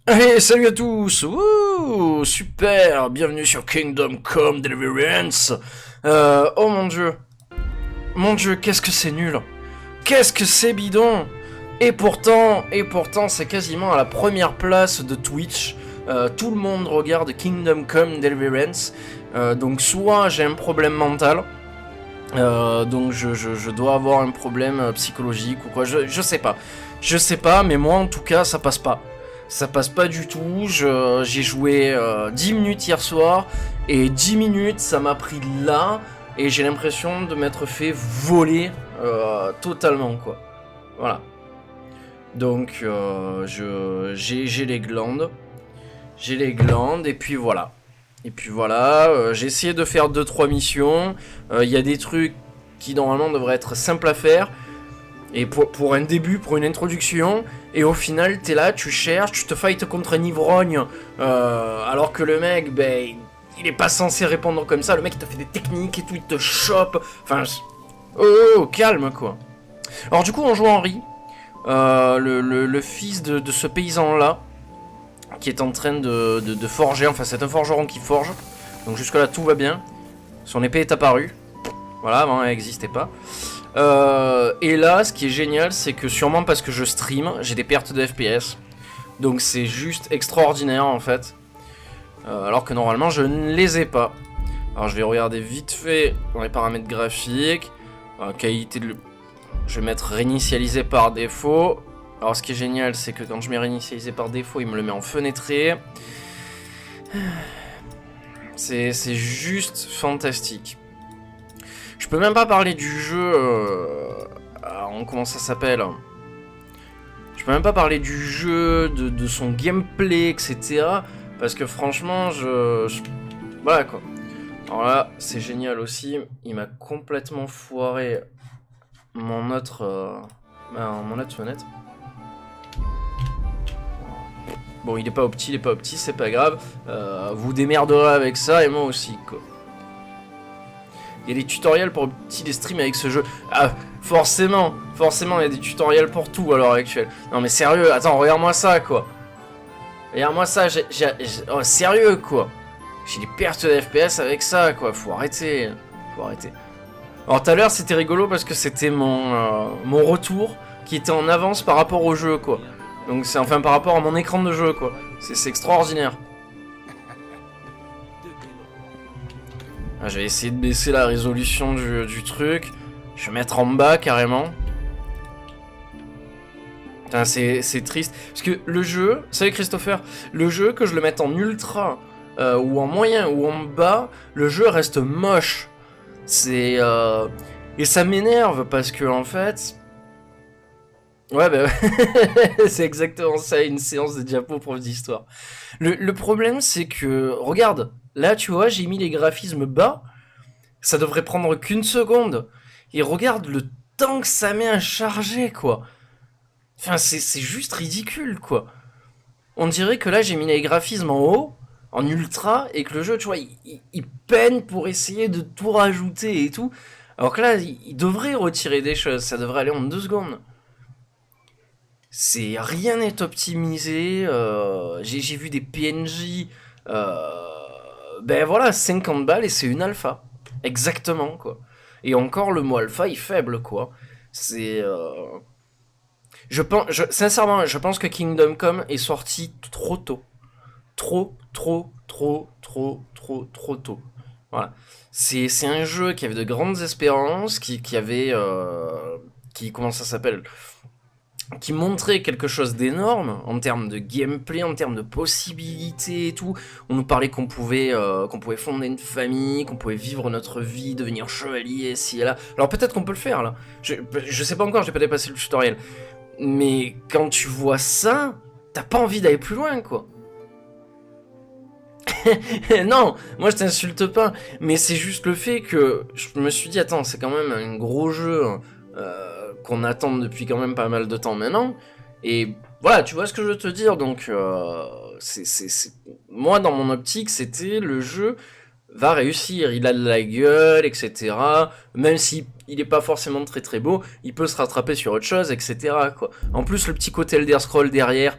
Hey, salut à tous! Wouh, super! Bienvenue sur Kingdom Come Deliverance! Oh mon dieu, qu'est-ce que c'est nul! Qu'est-ce que c'est bidon! Et pourtant, c'est quasiment à la première place de Twitch. Tout le monde regarde Kingdom Come Deliverance. Donc soit j'ai un problème mental, donc je dois avoir un problème psychologique ou quoi, je sais pas. Je sais pas, mais moi en tout cas ça passe pas. Ça passe pas du tout, j'ai joué 10 minutes hier soir, et 10 minutes ça m'a pris là, et j'ai l'impression de m'être fait voler totalement quoi. Voilà. Donc j'ai les glandes. J'ai les glandes, et puis voilà. J'ai essayé de faire 2-3 missions. Il y a des trucs qui normalement devraient être simples à faire. Et pour un début, pour une introduction, et au final t'es là, tu cherches, tu te fights contre un ivrogne, alors que le mec, ben, il est pas censé répondre comme ça, le mec il te fait des techniques et tout, il te chope, enfin, calme quoi. Alors du coup on joue Henri, le fils de ce paysan là, qui est en train de forger, enfin c'est un forgeron qui forge, donc jusque là tout va bien, son épée est apparue, voilà, avant elle n'existait pas. Et là, ce qui est génial, c'est que sûrement parce que je stream, j'ai des pertes de FPS. Donc c'est juste extraordinaire en fait. Alors que normalement, je ne les ai pas. Alors je vais regarder vite fait dans les paramètres graphiques. Qualité de... Je vais mettre réinitialisé par défaut. Alors ce qui est génial, c'est que quand je mets réinitialisé par défaut, il me le met en fenêtré. C'est juste fantastique. Je peux même pas parler du jeu. Comment ça s'appelle? Je peux même pas parler du jeu, de son gameplay, etc. Parce que franchement, voilà quoi. Alors là, c'est génial aussi. Il m'a complètement foiré mon autre fenêtre. Bon, il est pas opti, c'est pas grave. Vous démerderez avec ça et moi aussi quoi. Il y a des tutoriels pour des streams avec ce jeu. Ah, forcément, il y a des tutoriels pour tout à l'heure actuelle. Non mais sérieux, attends, regarde-moi ça quoi. Regarde-moi ça, oh, sérieux quoi. J'ai des pertes de FPS avec ça quoi, faut arrêter. Alors tout à l'heure c'était rigolo parce que c'était mon retour qui était en avance par rapport au jeu quoi. Donc c'est enfin par rapport à mon écran de jeu quoi. C'est extraordinaire. Je vais essayer de baisser la résolution du truc. Je vais mettre en bas carrément. Putain, c'est triste. Parce que le jeu, salut Christopher, le jeu, que je le mette en ultra, ou en moyen, ou en bas, le jeu reste moche. Et ça m'énerve parce que en fait... Ouais, bah c'est exactement ça, une séance de diapo prof d'histoire. Le problème, c'est que, regarde, là, tu vois, j'ai mis les graphismes bas, ça devrait prendre qu'une seconde. Et regarde le temps que ça met à charger, quoi. Enfin, c'est juste ridicule, quoi. On dirait que là, j'ai mis les graphismes en haut, en ultra, et que le jeu, tu vois, il peine pour essayer de tout rajouter et tout. Alors que là, il devrait retirer des choses, ça devrait aller en 2 secondes. Rien n'est optimisé. J'ai vu des PNJ. Ben voilà, 50 balles et c'est une alpha. Exactement, quoi. Et encore, le mot alpha est faible, quoi. C'est. Sincèrement, je pense que Kingdom Come est sorti trop tôt. Trop tôt. Voilà. C'est un jeu qui avait de grandes espérances, qui avait. Comment ça s'appelle? Qui montrait quelque chose d'énorme en termes de gameplay, en termes de possibilités et tout. On nous parlait qu'on pouvait fonder une famille, qu'on pouvait vivre notre vie, devenir chevalier, ci et là. Alors peut-être qu'on peut le faire là. Je sais pas encore, j'ai pas dépassé le tutoriel. Mais quand tu vois ça, t'as pas envie d'aller plus loin quoi. Non, moi je t'insulte pas, mais c'est juste le fait que je me suis dit, attends, c'est quand même un gros jeu qu'on attend depuis quand même pas mal de temps maintenant, et voilà, tu vois ce que je veux te dire, donc moi dans mon optique, c'était le jeu va réussir. Il a de la gueule, etc. Même si il est pas forcément très très beau, il peut se rattraper sur autre chose, etc. quoi. En plus, le petit côté Elder Scroll derrière,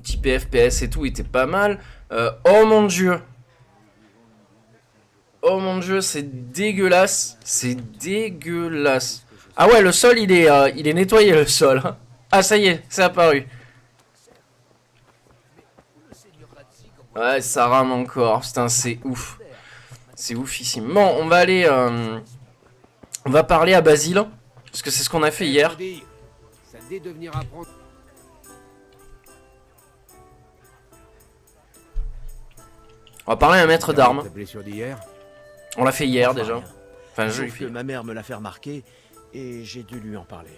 type FPS et tout, était pas mal. Oh mon dieu! Oh mon dieu, c'est dégueulasse. C'est dégueulasse. Ah ouais, le sol, il est nettoyé, le sol. Ah, ça y est, c'est apparu. Ouais, ça rame encore. Putain, c'est ouf. C'est oufissime. Bon, on va aller... on va parler à Basile. Parce que c'est ce qu'on a fait hier. On va parler à un maître d'armes. On l'a fait hier déjà. Enfin, je ma mère me l'a fait remarquer et j'ai dû lui en parler.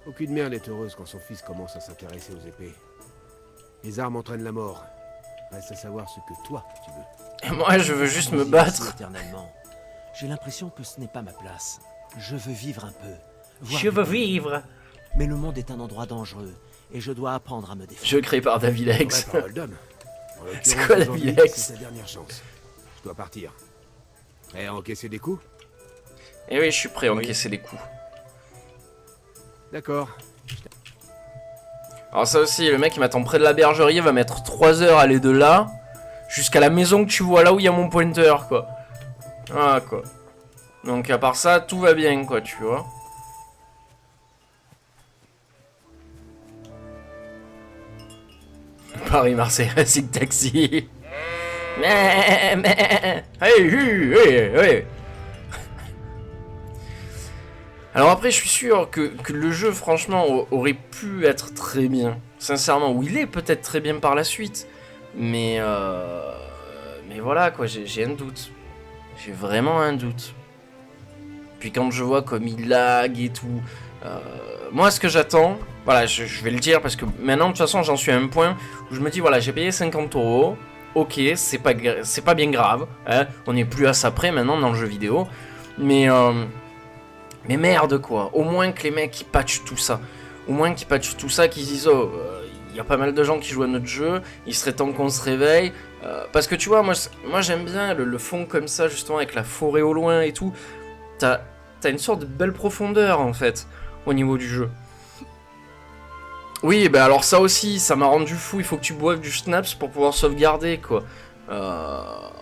Aucune mère n'est heureuse quand son fils commence à s'intéresser aux épées. Les armes entraînent la mort. Reste à savoir ce que toi tu veux. Et moi, je veux juste me battre. Éternellement. J'ai l'impression que ce n'est pas ma place. Je veux vivre un peu. Je veux vivre. Mais le monde est un endroit dangereux et je dois apprendre à me défendre. Jeu créé par David X. C'est quoi David X? C'est ta dernière chance. Je dois partir. Prêt à encaisser des coups? Eh oui, je suis prêt à encaisser les coups. D'accord. Alors ça aussi, le mec il m'attend près de la bergerie, il va mettre 3 heures à aller de là jusqu'à la maison que tu vois, là où il y a mon pointer, quoi. Ah, quoi. Donc à part ça, tout va bien, quoi, tu vois. Paris-Marseille Racing Taxi. Hey, hey. Alors après, je suis sûr que le jeu, franchement, aurait pu être très bien. Sincèrement, ou il est peut-être très bien par la suite. Mais voilà, quoi, j'ai un doute. J'ai vraiment un doute. Puis quand je vois comme il lag et tout... moi, ce que j'attends... Voilà, je vais le dire parce que maintenant, de toute façon, j'en suis à un point où je me dis, voilà, j'ai payé 50 €. Ok, c'est pas bien grave. Hein, on n'est plus à ça près maintenant dans le jeu vidéo. Mais merde quoi, au moins que les mecs ils patchent tout ça. Au moins qu'ils patchent tout ça, qu'ils disent oh, y a pas mal de gens qui jouent à notre jeu, il serait temps qu'on se réveille. Parce que tu vois, moi j'aime bien le fond comme ça, justement avec la forêt au loin et tout. T'as une sorte de belle profondeur en fait, au niveau du jeu. Oui, bah alors ça aussi, ça m'a rendu fou, il faut que tu boives du schnapps pour pouvoir sauvegarder quoi.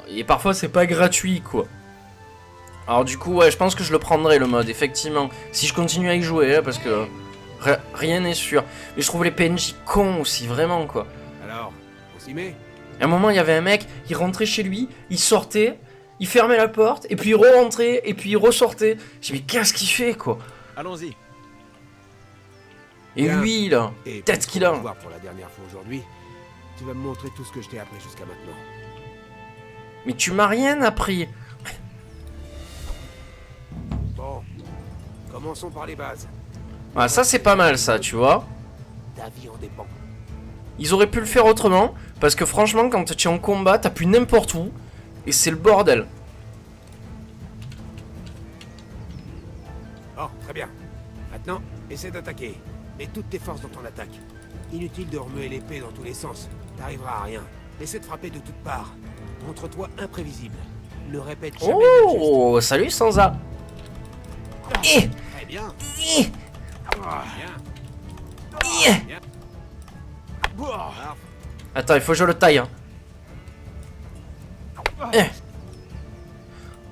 Et parfois c'est pas gratuit quoi. Alors du coup, ouais, je pense que je le prendrai le mode, effectivement. Si je continue à y jouer, hein, parce que rien n'est sûr. Mais je trouve les PNJ cons aussi, vraiment, quoi. Alors, on s'y met? À un moment, il y avait un mec, il rentrait chez lui, il sortait, il fermait la porte, et puis il re-rentrait, et puis il ressortait. J'ai dit, mais qu'est-ce qu'il fait, quoi? Allons-y. Et lui, là, peut-être qu'il a... Pour la dernière fois aujourd'hui, tu vas me montrer tout ce que je t'ai appris jusqu'à maintenant. Mais tu m'as rien appris. Bon, commençons par les bases. Ah, ça c'est pas mal ça, tu vois. Ta vie en dépend. Ils auraient pu le faire autrement, parce que franchement, quand tu es en combat, t'appuies n'importe où, et c'est le bordel. Oh, très bien. Maintenant, essaie d'attaquer. Mets toutes tes forces dans ton attaque. Inutile de remuer l'épée dans tous les sens. T'arriveras à rien. Essaie de frapper de toutes parts. Montre-toi imprévisible. Ne répète jamais Oh, salut Sansa. Très bien. Attends, il faut que je le taille. Hein.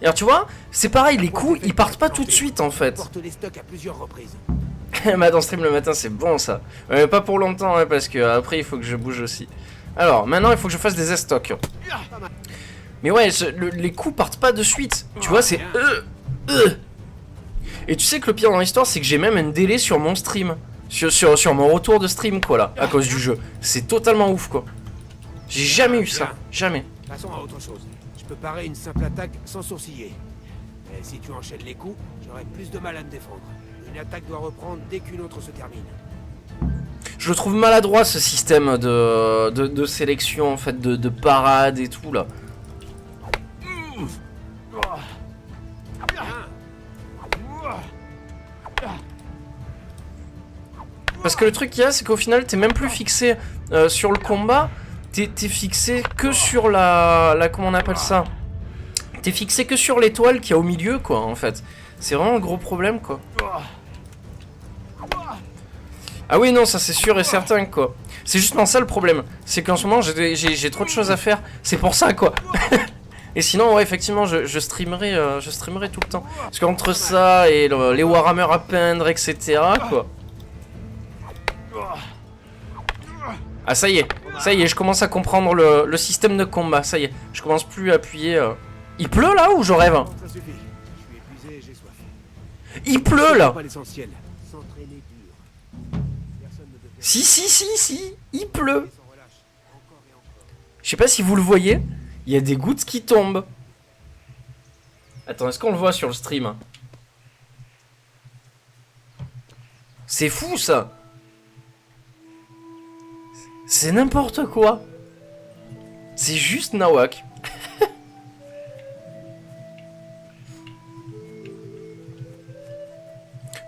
Et alors tu vois, c'est pareil, les coups, ils partent pas tout de suite en fait. Porte les stocks à plusieurs reprises. Bah dans stream le matin, c'est bon ça. Pas pour longtemps, hein, parce que après il faut que je bouge aussi. Alors, maintenant il faut que je fasse des stocks. Mais ouais, les coups partent pas de suite. Tu vois, c'est... Et tu sais que le pire dans l'histoire, c'est que j'ai même un délai sur mon stream. Sur mon retour de stream, quoi, là, à cause du jeu. C'est totalement ouf, quoi. J'ai jamais eu ça. Jamais. Passons à autre chose. Je peux parer une simple attaque sans sourciller. Mais si tu enchaînes les coups, j'aurai plus de mal à me défendre. Une attaque doit reprendre dès qu'une autre se termine. Je le trouve maladroit, ce système de sélection, en fait, de parade et tout, là. Parce que le truc qu'il y a, c'est qu'au final, t'es même plus fixé sur le combat, t'es fixé que sur la comment on appelle ça, T'es fixé que sur l'étoile qu'il y a au milieu, quoi, en fait. C'est vraiment un gros problème, quoi. Ah oui, non, ça c'est sûr et certain, quoi. C'est justement ça le problème. C'est qu'en ce moment, j'ai trop de choses à faire. C'est pour ça, quoi. Et sinon, ouais, effectivement, je streamerai tout le temps. Parce qu'entre ça et les Warhammer à peindre, etc., quoi. Ah, ça y est, je commence à comprendre le système de combat. Ça y est, je commence plus à appuyer. Il pleut là ou je rêve? Ça suffit. Je suis épuisé et j'ai soif. Il pleut là. Pas l'essentiel. S'entraîner dur. Personne ne devrait Si, il pleut. sans relâche. Encore et encore. Je sais pas si vous le voyez, il y a des gouttes qui tombent. Attends, est-ce qu'on le voit sur le stream? C'est fou ça. C'est n'importe quoi. C'est juste nawak.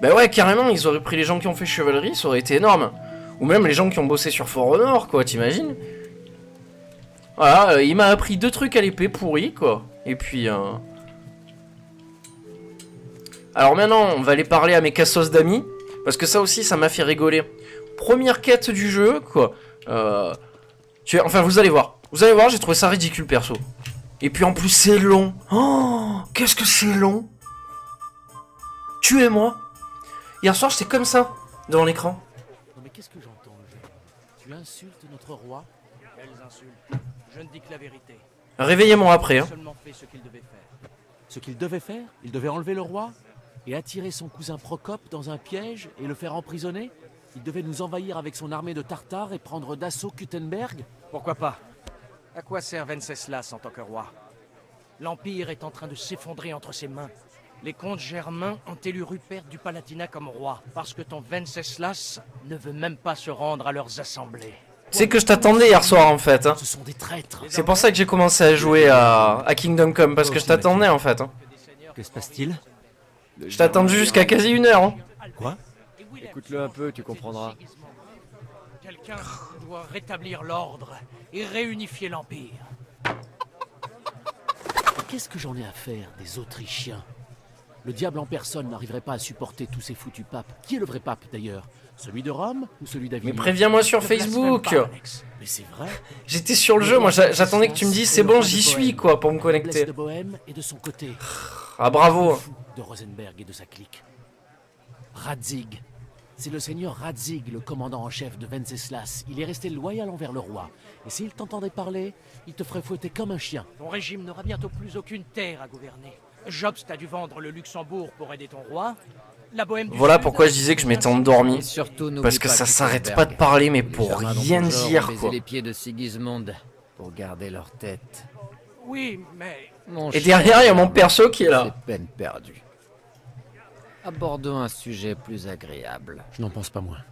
Bah ouais, carrément, ils auraient pris les gens qui ont fait chevalerie, ça aurait été énorme. Ou même les gens qui ont bossé sur For Honor, quoi, t'imagines? Voilà, il m'a appris 2 trucs à l'épée pourris, quoi. Et puis... Alors maintenant, on va aller parler à mes cassos d'amis. Parce que ça aussi, ça m'a fait rigoler. Première quête du jeu, quoi. Enfin, vous allez voir. Vous allez voir, j'ai trouvé ça ridicule, perso. Et puis en plus, c'est long. Oh, qu'est-ce que c'est long. Tuez-moi. Hier soir, j'étais comme ça, devant l'écran. Non mais qu'est-ce que j'entends, tu insultes notre roi? Quelles insultes? Je ne dis que la vérité. Réveillez-moi après, hein. Seulement fait ce qu'il devait faire. Ce qu'il devait faire, il devait enlever le roi et attirer son cousin Procope dans un piège et le faire emprisonner. Il devait nous envahir avec son armée de Tartares et prendre d'assaut Kuttenberg. Pourquoi pas? À quoi sert Venceslas en tant que roi? L'Empire est en train de s'effondrer entre ses mains. Les comtes germains ont élu Rupert du Palatinat comme roi, parce que ton Venceslas ne veut même pas se rendre à leurs assemblées. C'est que je t'attendais hier soir, en fait. Hein. Ce sont des traîtres. C'est pour ça que j'ai commencé à jouer à Kingdom Come, parce que je t'attendais, en fait. Hein. Que se passe-t-il? Je t'attends jusqu'à quasi 1 heure. Hein. Quoi? Écoute-le un peu, tu comprendras. Quelqu'un doit rétablir l'ordre et réunifier l'Empire. Qu'est-ce que j'en ai à faire des Autrichiens? Le diable en personne n'arriverait pas à supporter tous ces foutus papes. Qui est le vrai pape d'ailleurs? Celui de Rome ou celui Mais d'Avignon? préviens-moi sur Ne blasphème Facebook. pas, Alex. Mais c'est vrai. J'étais sur le jeu, moi j'attendais que tu me dises c'est bon, j'y suis, quoi, pour me Blesse connecter. de Bohême est de son côté. Ah, bravo. Fou de Rosenberg et de sa clique. Radzig. C'est le seigneur Radzig, le commandant en chef de Venceslas. Il est resté loyal envers le roi. Et s'il t'entendait parler, il te ferait fouetter comme un chien. Ton régime n'aura bientôt plus aucune terre à gouverner. Jobst a dû vendre le Luxembourg pour aider ton roi. La Bohème du Voilà Sud- pourquoi je disais que je m'étais endormi. Et surtout, n'oublie Parce que pas ça Kuttenberg. s'arrête pas de parler, mais Les pour Germains dans rien ton genre dire, ont baisé quoi. les pieds de Sigismund pour garder leur tête. Oui, mais... Mon Et cher, derrière, il y a mon perso qui est là. c'est peine perdue. Abordons un sujet plus agréable. Je n'en pense pas moins.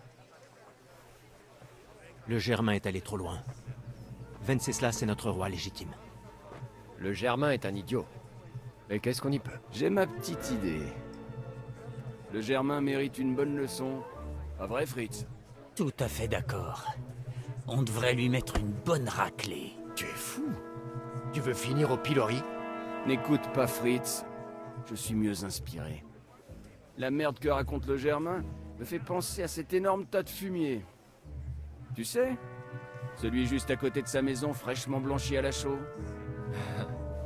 Le Germain est allé trop loin. Venceslas est notre roi légitime. Le Germain est un idiot. Mais qu'est-ce qu'on y peut? J'ai ma petite idée. Le Germain mérite une bonne leçon. Pas vrai, Fritz? Tout à fait d'accord. On devrait lui mettre une bonne raclée. Tu es fou. Tu veux finir au pilori? N'écoute pas Fritz. Je suis mieux inspiré. La merde que raconte le Germain me fait penser à cet énorme tas de fumier. Tu sais? Celui juste à côté de sa maison fraîchement blanchi à la chaux.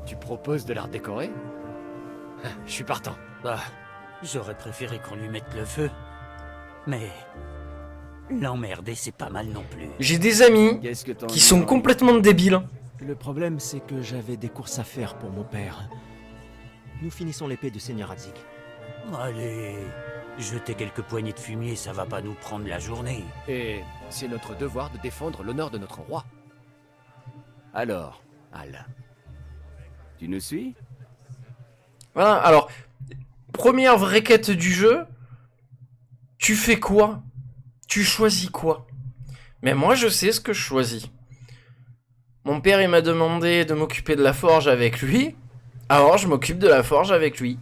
Tu proposes de la redécorer? Je suis partant. Bah, j'aurais préféré qu'on lui mette le feu. Mais... l'emmerder, c'est pas mal non plus. J'ai des amis Qu'est-ce que t'en qui dis, sont Henri? complètement débiles. Le problème, c'est que j'avais des courses à faire pour mon père. Nous finissons l'épée du seigneur Radzig. Allez, jeter quelques poignées de fumier, ça va pas nous prendre la journée. Et c'est notre devoir de défendre l'honneur de notre roi. Alors, Al, tu nous suis? Voilà, alors, première vraie quête du jeu, tu fais quoi? Tu choisis quoi? Mais moi, je sais ce que je choisis. Mon père, il m'a demandé de m'occuper de la forge avec lui, alors je m'occupe de la forge avec lui.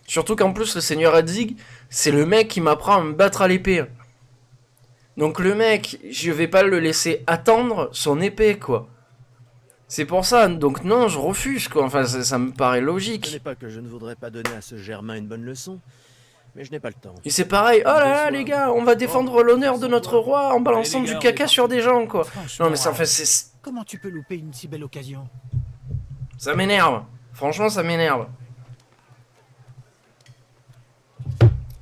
Surtout qu'en plus, le seigneur Radzig, c'est le mec qui m'apprend à me battre à l'épée. Donc le mec, je vais pas le laisser attendre son épée, quoi. C'est pour ça, donc non, je refuse, quoi. Enfin, ça me paraît Ce logique. n'est pas que je ne voudrais pas donner à ce Germain une bonne leçon, mais je n'ai pas le temps. Et c'est pareil, oh là là, les gars, on va défendre l'honneur de notre roi en balançant du caca sur des gens, quoi. Non, mais ça, enfin, Comment tu peux louper une si belle occasion? ça m'énerve. Franchement, ça m'énerve.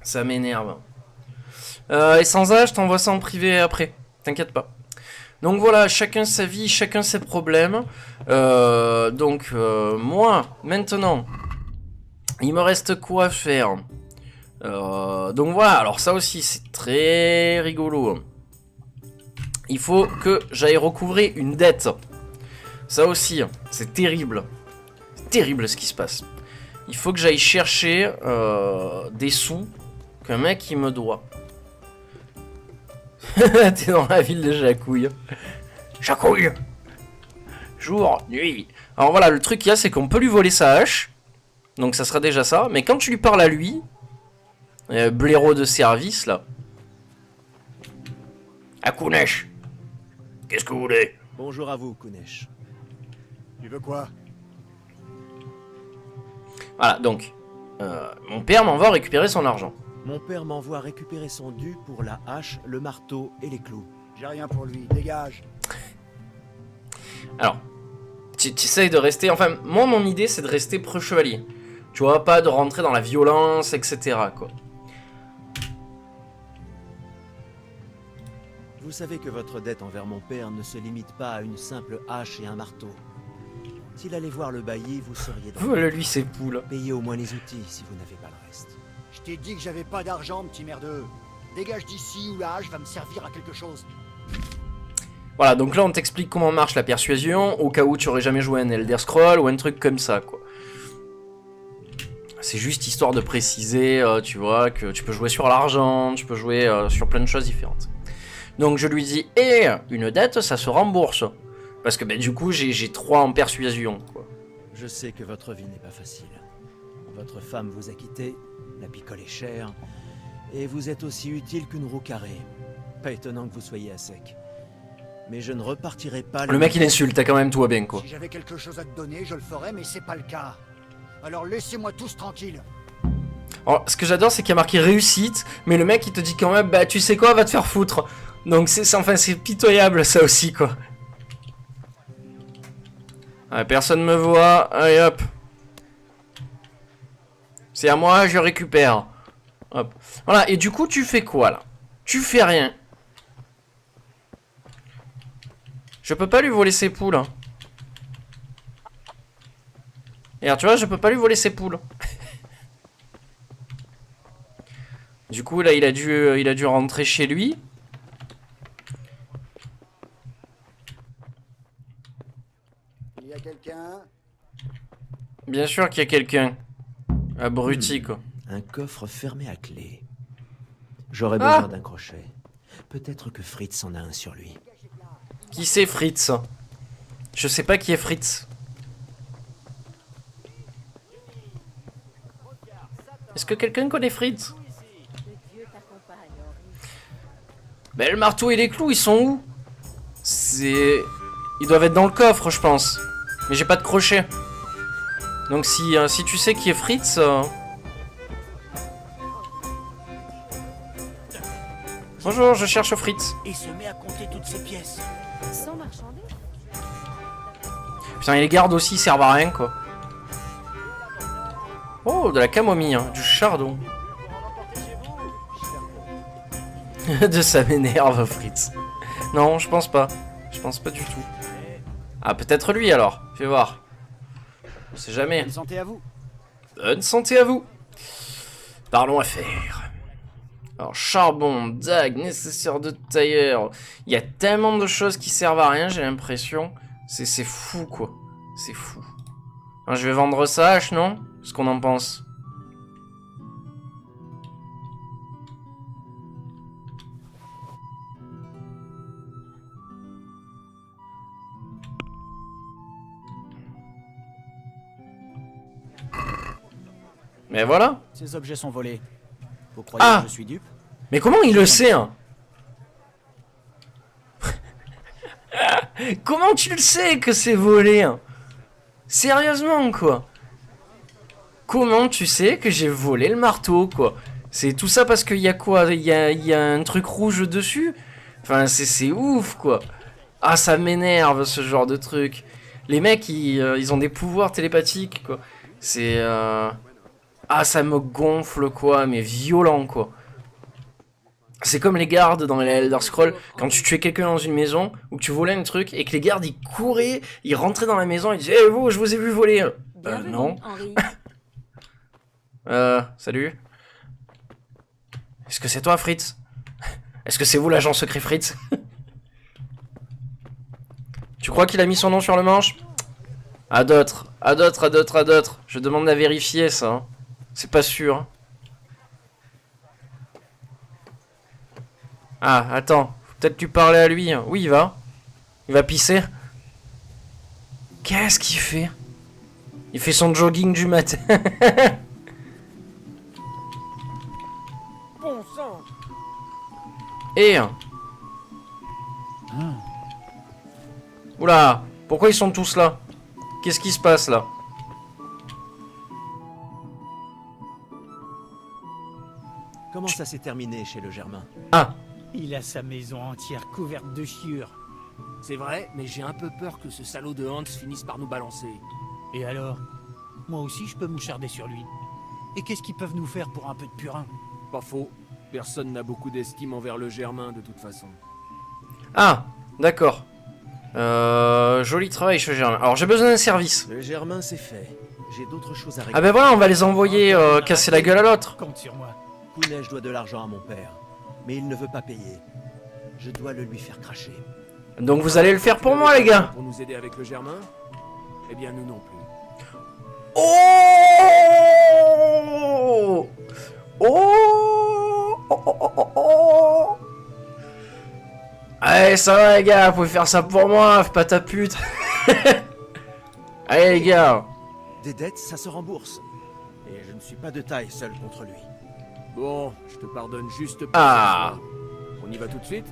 Ça m'énerve. Et sans âge, je t'envoie ça en privé après. T'inquiète pas. Donc voilà, chacun sa vie, chacun ses problèmes. Moi, maintenant, il me reste quoi à faire? Donc voilà, alors ça aussi, c'est très rigolo. Il faut que j'aille recouvrer une dette. Ça aussi, c'est terrible. C'est terrible ce qui se passe. Il faut que j'aille chercher des sous qu'un mec il me doit. T'es dans la ville de Jacouille. Jacouille. Jour, nuit. Alors voilà, le truc qu'il y a, c'est qu'on peut lui voler sa hache. Donc ça sera déjà ça. Mais quand tu lui parles à lui, blaireau de service là. À Kounesh. Qu'est-ce que vous voulez? Bonjour à vous, Kounesh. Tu veux quoi? Voilà, donc. Mon père m'envoie récupérer son argent. Mon père m'envoie récupérer son dû pour la hache, le marteau et les clous. J'ai rien pour lui, dégage. Alors, tu essayes de rester... Enfin, moi, mon idée, c'est de rester preux-chevalier. Tu vois, pas de rentrer dans la violence, etc., quoi. Vous savez que votre dette envers mon père ne se limite pas à une simple hache et un marteau. S'il allait voir le bailli, vous seriez dans... Voilà, lui, ses poules. Payez au moins les outils si vous n'avez pas le reste. Je t'ai dit que j'avais pas d'argent, petit merdeux. Dégage d'ici ou la hache va me servir à quelque chose. Voilà, donc là, on t'explique comment marche la persuasion, au cas où tu aurais jamais joué à un Elder Scroll ou un truc comme ça, quoi. C'est juste histoire de préciser, tu vois, que tu peux jouer sur l'argent, tu peux jouer sur plein de choses différentes. Donc je lui dis, une dette, ça se rembourse. Parce que ben, du coup, j'ai 3 en persuasion, quoi. Je sais que votre vie n'est pas facile. Votre femme vous a quitté, la picole est chère, et vous êtes aussi utile qu'une roue carrée. Pas étonnant que vous soyez à sec. Mais je ne repartirai pas... Le mec il insulte, t'as quand même tout à bien, quoi. Si j'avais quelque chose à te donner, je le ferais, mais c'est pas le cas. Alors laissez-moi tous tranquilles. Alors, ce que j'adore, c'est qu'il y a marqué réussite, mais le mec il te dit quand même, bah tu sais quoi, va te faire foutre. Donc c'est pitoyable ça aussi, quoi. Ouais, personne me voit, allez hop. C'est à moi, je récupère. Hop. Voilà, et du coup, tu fais quoi, là? Tu fais rien. Je peux pas lui voler ses poules. Hein. Et alors, tu vois, je peux pas lui voler ses poules. Du coup, là, il a dû rentrer chez lui. Il y a quelqu'un? Bien sûr qu'il y a quelqu'un. Abruti, quoi. Un coffre fermé à clé. J'aurais besoin d'un crochet. Peut-être que Fritz en a un sur lui. Qui c'est Fritz? Je sais pas qui est Fritz. Est-ce que quelqu'un connaît Fritz? Ben le marteau et les clous, ils sont où? Ils doivent être dans le coffre, je pense. Mais j'ai pas de crochet. Donc si tu sais qui est Fritz... Bonjour, je cherche Fritz. Et se met à compter toutes ces pièces. Sans marchander. Putain, et les gardes aussi, ils servent à rien, quoi. Oh, de la camomille, hein, du chardon. De ça m'énerve, Fritz. Non, je pense pas. Je pense pas du tout. Ah, peut-être lui, alors. Fais voir. On sait jamais. Bonne santé à vous. Bonne santé à vous. Parlons affaires. Alors, charbon, dague, nécessaire de tailleur. Il y a tellement de choses qui servent à rien, j'ai l'impression. C'est fou, quoi. C'est fou. Alors, je vais vendre ça, hache, non? Ce qu'on en pense. Mais voilà. Ces objets sont volés. Vous croyez que je suis dupe? Mais comment il le sait, hein? Comment tu le sais que c'est volé hein? Sérieusement, quoi. Comment tu sais que j'ai volé le marteau, quoi? C'est tout ça parce qu'il y a quoi? Il y a un truc rouge dessus? Enfin, c'est ouf, quoi. Ah, ça m'énerve, ce genre de truc. Les mecs, ils ont des pouvoirs télépathiques, quoi. C'est... Ah, ça me gonfle, quoi, mais violent, quoi. C'est comme les gardes dans les Elder Scrolls, quand tu tuais quelqu'un dans une maison, ou que tu volais un truc, et que les gardes, ils couraient, ils rentraient dans la maison, ils disaient « Eh, vous, je vous ai vu voler !» Non. Henri. Salut. Est-ce que c'est toi, Fritz? Est-ce que c'est vous, l'agent secret Fritz? Tu crois qu'il a mis son nom sur le manche? À d'autres. Je demande à vérifier, ça. Hein. C'est pas sûr. Ah, attends. Faut peut-être lui parler à lui. Oui, il va. Il va pisser. Qu'est-ce qu'il fait? Il fait son jogging du matin. Bon sang. Et... Oula, pourquoi ils sont tous là? Qu'est-ce qui se passe là? Comment ça s'est terminé chez le Germain? Ah, Il a sa maison entière couverte de chiures. C'est vrai, mais j'ai un peu peur que ce salaud de Hans finisse par nous balancer. Et alors? Moi aussi, je peux moucharder sur lui. Et qu'est-ce qu'ils peuvent nous faire pour un peu de purin? Pas faux. Personne n'a beaucoup d'estime envers le Germain de toute façon. ah, d'accord. Joli travail chez Germain. Alors j'ai besoin d'un service. Le Germain, c'est fait. J'ai d'autres choses à régler. Ah ben voilà, on va les envoyer casser la gueule à l'autre. Compte sur moi. Kounesh doit de l'argent à mon père, mais il ne veut pas payer. Je dois le lui faire cracher. Donc vous allez le faire pour moi, les gars. Pour nous aider avec le Germain? Eh bien, nous non plus. Oh oh oh oh oh oh. Allez, ça va les gars, vous pouvez faire ça pour moi, fais pas ta pute. Allez les gars. Des dettes, ça se rembourse. Et je ne suis pas de taille seul contre lui. Bon, je te pardonne juste pour Ah. ce soir. On y va tout de suite?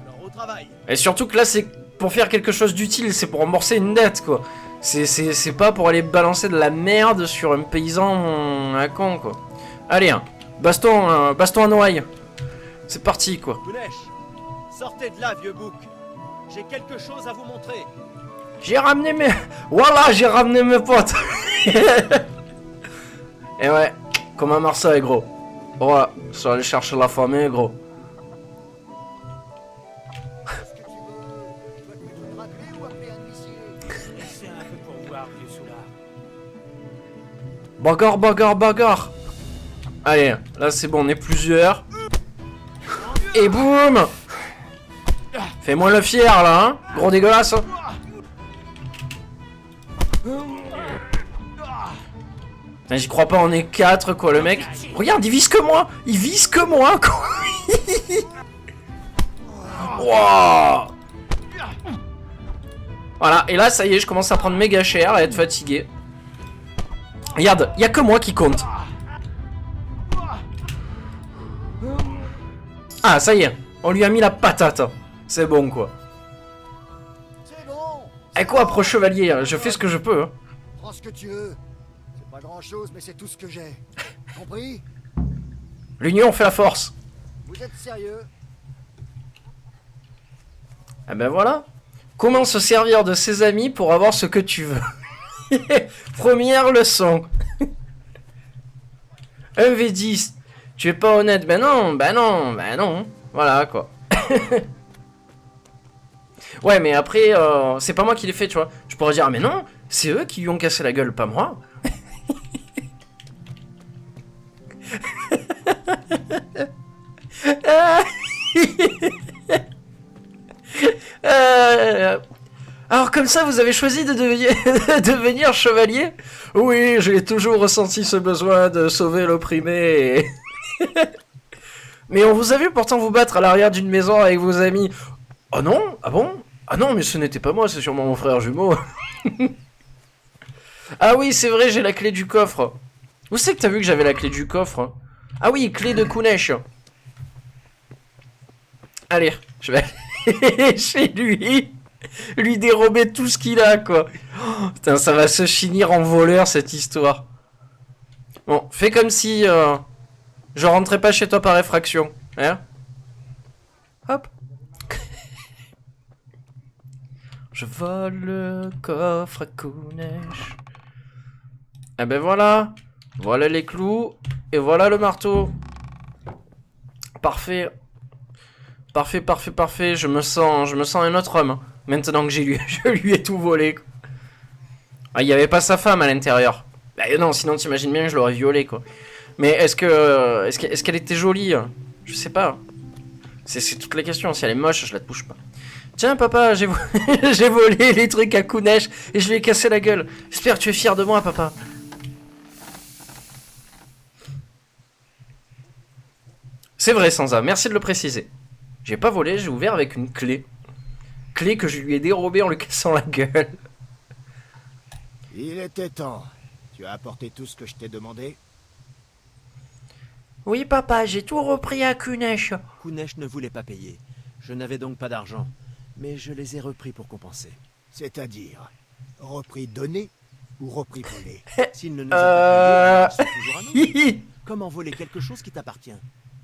Alors au travail. Et surtout que là c'est pour faire quelque chose d'utile, c'est pour rembourser une dette quoi. C'est pas pour aller balancer de la merde sur un paysan à con quoi. Allez, hein. baston à Noailles. C'est parti quoi. Kounesh, sortez de là, vieux bouc. J'ai quelque chose à vous montrer. J'ai ramené mes... Voilà, j'ai ramené mes potes. Et ouais, comme à Marseille, gros. Voilà, je suis allé chercher la famille, gros. Qu'est-ce que tu veux? Je dois plutôt te rappeler ou appeler un huissier? C'est un peu pour voir, vieux soulard. Bagarre, bagarre, bagarre. Allez, là c'est bon, on est plusieurs. Et boum. Fais-moi le fier, là, hein. Gros dégueulasse. Hein. Putain, j'y crois pas, on est 4 quoi, le mec. Regarde, il vise que moi. Il vise que moi, quoi. Wow. Voilà, et là, ça y est, je commence à prendre méga cher, à être fatigué. Regarde, y a que moi qui compte. Ah, ça y est, on lui a mis la patate. C'est bon, quoi. C'est bon. Et quoi, pro chevalier, je fais ce que je peux. Hein. Prends ce que tu veux. C'est pas grand chose, mais c'est tout ce que j'ai. Compris? L'union fait la force. Vous êtes sérieux? Ah ben voilà. Comment se servir de ses amis pour avoir ce que tu veux. Première leçon. 1v10. Tu es pas honnête. Ben non, ben non, ben non. Voilà quoi. Ouais, mais après, c'est pas moi qui l'ai fait, tu vois. Je pourrais dire, ah, mais non, c'est eux qui lui ont cassé la gueule, pas moi. Alors comme ça, vous avez choisi de devenir chevalier? Oui, j'ai toujours ressenti ce besoin de sauver l'opprimé. Mais on vous a vu pourtant vous battre à l'arrière d'une maison avec vos amis. Oh non? Ah bon? Ah non, mais ce n'était pas moi, c'est sûrement mon frère jumeau. Ah oui, c'est vrai, j'ai la clé du coffre. Où c'est que t'as vu que j'avais la clé du coffre? Ah oui, clé de Kounesh. Allez, je vais aller chez lui. Lui dérober tout ce qu'il a, quoi. Oh, putain, ça va se finir en voleur, cette histoire. Bon, fais comme si je rentrais pas chez toi par effraction. Hein? Hop. Je vole le coffre à Kunesh. Eh ben voilà. Voilà les clous. Et voilà le marteau. Parfait. Parfait, parfait, parfait. Je me sens un autre homme. Maintenant que je lui ai tout volé. Ah, il n'y avait pas sa femme à l'intérieur. Bah, non, sinon t'imagines bien que je l'aurais violée, quoi. Mais est-ce qu'elle était jolie? Je sais pas. C'est toutes les questions. Si elle est moche, je la touche pas. Tiens, papa, j'ai volé les trucs à Kunesh et je lui ai cassé la gueule. J'espère que tu es fier de moi, papa. C'est vrai, Sansa. Merci de le préciser. J'ai pas volé, j'ai ouvert avec une clé. Clé que je lui ai dérobée en lui cassant la gueule. Il était temps. Tu as apporté tout ce que je t'ai demandé? Oui, papa, j'ai tout repris à Kunesh. Kunesh ne voulait pas payer. Je n'avais donc pas d'argent. Mais je les ai repris pour compenser. C'est-à-dire, repris donné ou repris volé? S'il ne nous a pas payés, ils sont toujours à nous. C'est Comment voler quelque chose qui t'appartient?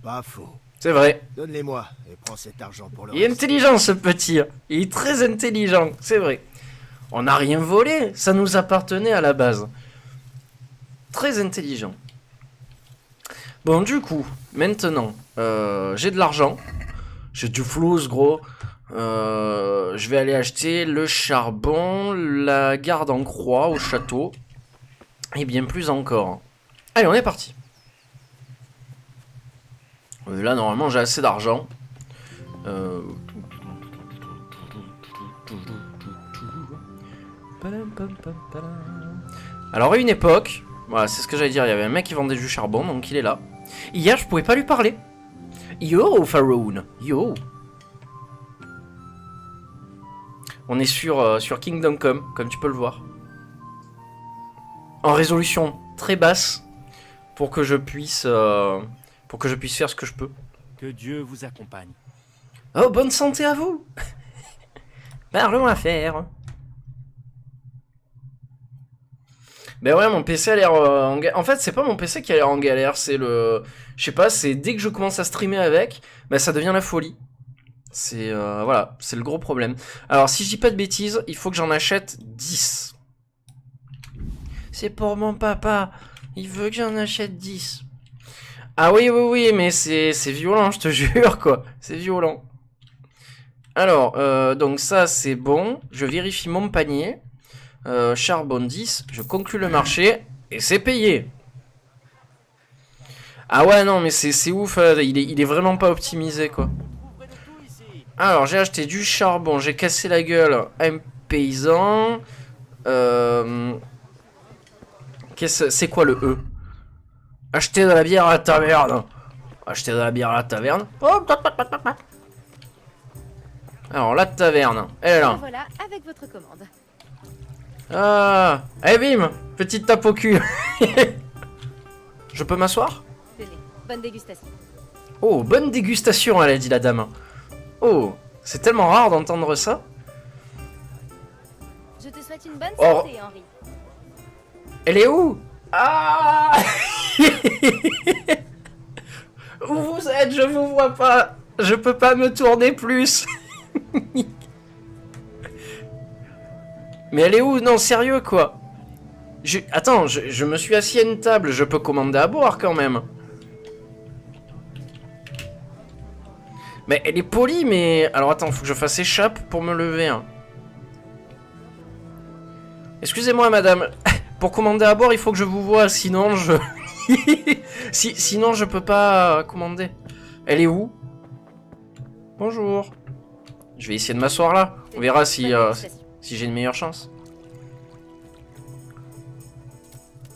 Pas faux. vrai. Donne-les-moi et prends cet argent pour le Il est reste. intelligent, ce petit. Il est très intelligent, c'est vrai. On n'a rien volé, ça nous appartenait à la base. Très intelligent. Bon, du coup, maintenant, j'ai de l'argent. J'ai du flous, gros. Je vais aller acheter le charbon, la garde en croix au château. Et bien plus encore. Allez, on est parti. Là, normalement, j'ai assez d'argent. Alors, à une époque, voilà, c'est ce que j'allais dire, il y avait un mec qui vendait du charbon, donc il est là. Hier, je pouvais pas lui parler. Yo, Faroon, yo. On est sur Kingdom Come, comme tu peux le voir. En résolution très basse, pour que je puisse faire ce que je peux. Que Dieu vous accompagne. Oh, bonne santé à vous. Parlons affaires. Ben ouais, mon PC a l'air en galère. En fait, c'est pas mon PC qui a l'air en galère, c'est le... Je sais pas, c'est dès que je commence à streamer avec, ben ça devient la folie. C'est... voilà, c'est le gros problème. Alors, si je dis pas de bêtises, il faut que j'en achète 10. C'est pour mon papa. Il veut que j'en achète 10. Ah oui, oui, oui, mais c'est violent, je te jure, quoi. C'est violent. Alors, donc ça, c'est bon. Je vérifie mon panier. Charbon 10, je conclue le marché et c'est payé. Ah ouais, non, mais c'est ouf, il est vraiment pas optimisé, quoi. Alors, j'ai acheté du charbon, j'ai cassé la gueule à un paysan. C'est quoi le E? Acheter de la bière à la taverne. Acheter de la bière à la taverne. Alors, la taverne, elle est là. Voilà, avec votre commande. Ah, eh bim, petite tape au cul. Je peux m'asseoir? Tenez, bonne dégustation. Oh, bonne dégustation, elle a dit la dame. Oh, c'est tellement rare d'entendre ça. Je te souhaite une bonne Oh. santé, Henri. Elle est où? Ah. Où vous êtes? Je vous vois pas. Je peux pas me tourner plus. Mais elle est où? Non, sérieux, quoi. Attends, je me suis assis à une table, je peux commander à boire quand même. Mais elle est polie, mais... Alors attends, faut que je fasse échappe pour me lever. Hein. Excusez-moi, madame. Pour commander à boire, il faut que je vous voie, sinon je... Sinon, je peux pas commander. Elle est où? Bonjour. Je vais essayer de m'asseoir là. On verra si j'ai une meilleure chance.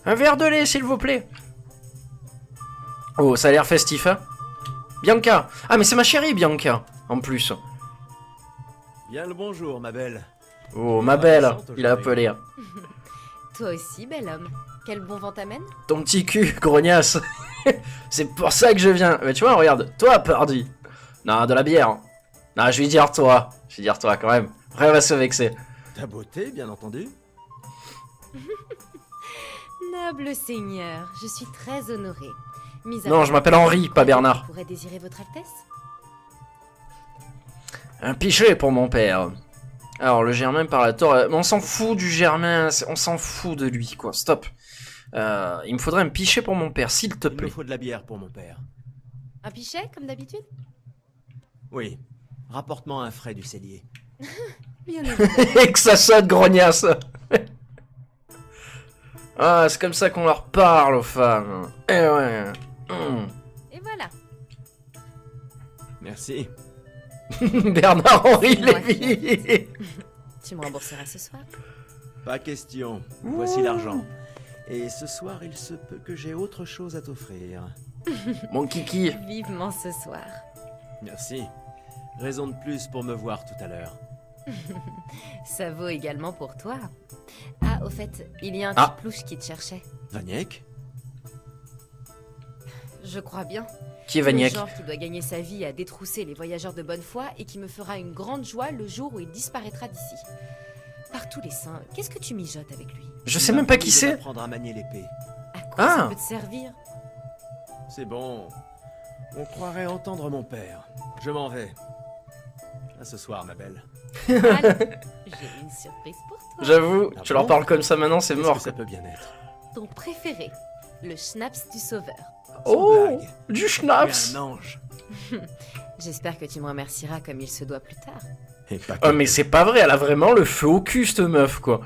Un verre de lait, s'il vous plaît. Oh, ça a l'air festif, hein. Bianca. Ah, mais c'est ma chérie, Bianca, en plus. Bien le bonjour, ma belle. Oh, ma belle, il a appelé. Hein. Toi aussi, bel homme. Quel bon vent t'amène? Ton petit cul, grognasse. C'est pour ça que je viens. Mais tu vois, regarde, toi, pardi. Non, de la bière. Non, je vais dire toi. Je vais dire toi, quand même. Après, elle va se vexer. Ta beauté, bien entendu. Noble seigneur, je suis très honorée. Non, je m'appelle Henri, pas Bernard. Pourrait désirer votre Altesse? Un pichet pour mon père. Alors, le Germain par la tour... on s'en fout du Germain, on s'en fout de lui, quoi. Stop. Il me faudrait un pichet pour mon père, s'il te Il me plaît. faut de la bière pour mon père. Un pichet, comme d'habitude? Oui. Rapporte-moi un frais du cellier. Bien évidemment. Et que ça sonne grognasse. Ah, c'est comme ça qu'on leur parle aux femmes. Eh ouais. Et voilà. Merci. Bernard-Henri C'est moi Lévy. Tu me rembourseras ce soir? Pas question. Voici l'argent. Et ce soir, il se peut que j'ai autre chose à t'offrir. Mon kiki. Vivement ce soir. Merci. Raison de plus pour me voir tout à l'heure. Ça vaut également pour toi. Ah, au fait, il y a un petit plouche qui te cherchait. Vaniek? Je crois bien. Qui est Vaniek? Le genre qui doit gagner sa vie à détrousser les voyageurs de bonne foi et qui me fera une grande joie le jour où il disparaîtra d'ici. Par tous les saints, qu'est-ce que tu mijotes avec lui? Je sais même pas qui c'est. Apprendre à manier l'épée. À quoi ça peut te servir? C'est bon. On croirait entendre mon père. Je m'en vais. À ce soir, ma belle. Allez, j'ai une surprise pour toi. J'avoue, Ah tu leur bon? parles comme ça maintenant, c'est Qu'est-ce mort. que ça peut bien être. Ton préféré, le schnapps du sauveur. Oh, blague. du Tu es schnapps. un ange. J'espère que tu me remercieras comme il se doit plus tard. Et pas Oh que. mais c'est pas vrai, elle a vraiment le feu au cul cette meuf quoi.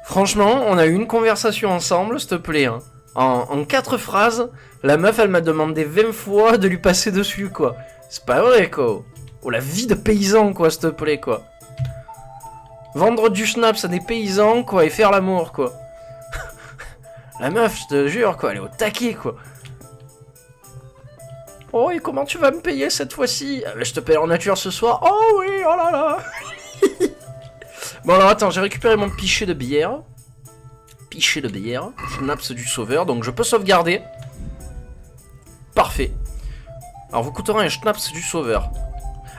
Franchement, on a eu une conversation ensemble, s'il te plaît. Hein. En 4 phrases, la meuf elle m'a demandé 20 fois de lui passer dessus quoi. C'est pas vrai quoi. Oh la vie de paysan quoi, s'il te plaît quoi. Vendre du schnapps à des paysans quoi et faire l'amour quoi. La meuf, je te jure quoi, elle est au taquet quoi. Oh et comment tu vas me payer cette fois-ci? Je te paye en nature ce soir. Oh oui, oh là là. Bon alors attends, j'ai récupéré mon pichet de bière. Pichet de bière. Schnapps du sauveur, donc je peux sauvegarder. Parfait. Alors vous coûterez un schnapps du sauveur.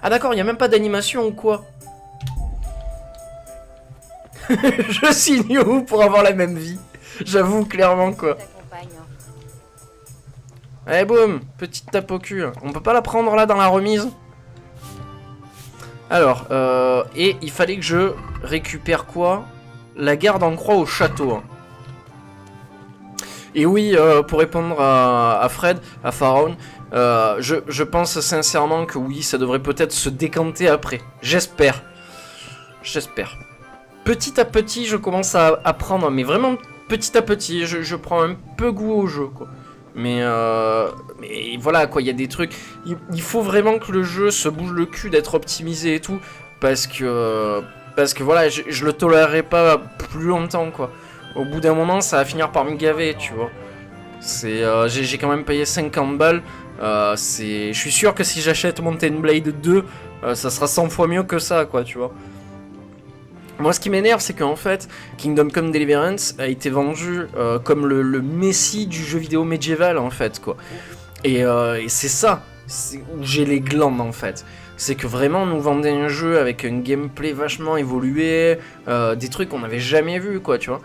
Ah d'accord, il n'y a même pas d'animation ou quoi? Je signe où pour avoir la même vie? J'avoue clairement quoi. Allez boum, petite tape au cul. On peut pas la prendre là dans la remise? Alors, et il fallait que je récupère quoi? La garde en croix au château. Hein. Et oui, pour répondre à Fred, à Pharaon, je pense sincèrement que oui, ça devrait peut-être se décanter après. J'espère. J'espère. Petit à petit, je commence à apprendre, mais vraiment petit à petit, je prends un peu goût au jeu, quoi. Mais voilà, quoi, il y a des trucs... Il faut vraiment que le jeu se bouge le cul d'être optimisé et tout, parce que voilà, je le tolérerai pas plus longtemps, quoi. Au bout d'un moment, ça va finir par me gaver, tu vois. J'ai quand même payé 50 balles. Je suis sûr que si j'achète Mountain Blade 2, ça sera 100 fois mieux que ça, quoi, tu vois. Moi, ce qui m'énerve, c'est qu'en fait, Kingdom Come Deliverance a été vendu comme le messie du jeu vidéo médiéval, en fait, quoi. Et c'est ça, où j'ai les glandes, en fait. C'est que vraiment, on nous vendait un jeu avec un gameplay vachement évolué, des trucs qu'on n'avait jamais vus, quoi, tu vois.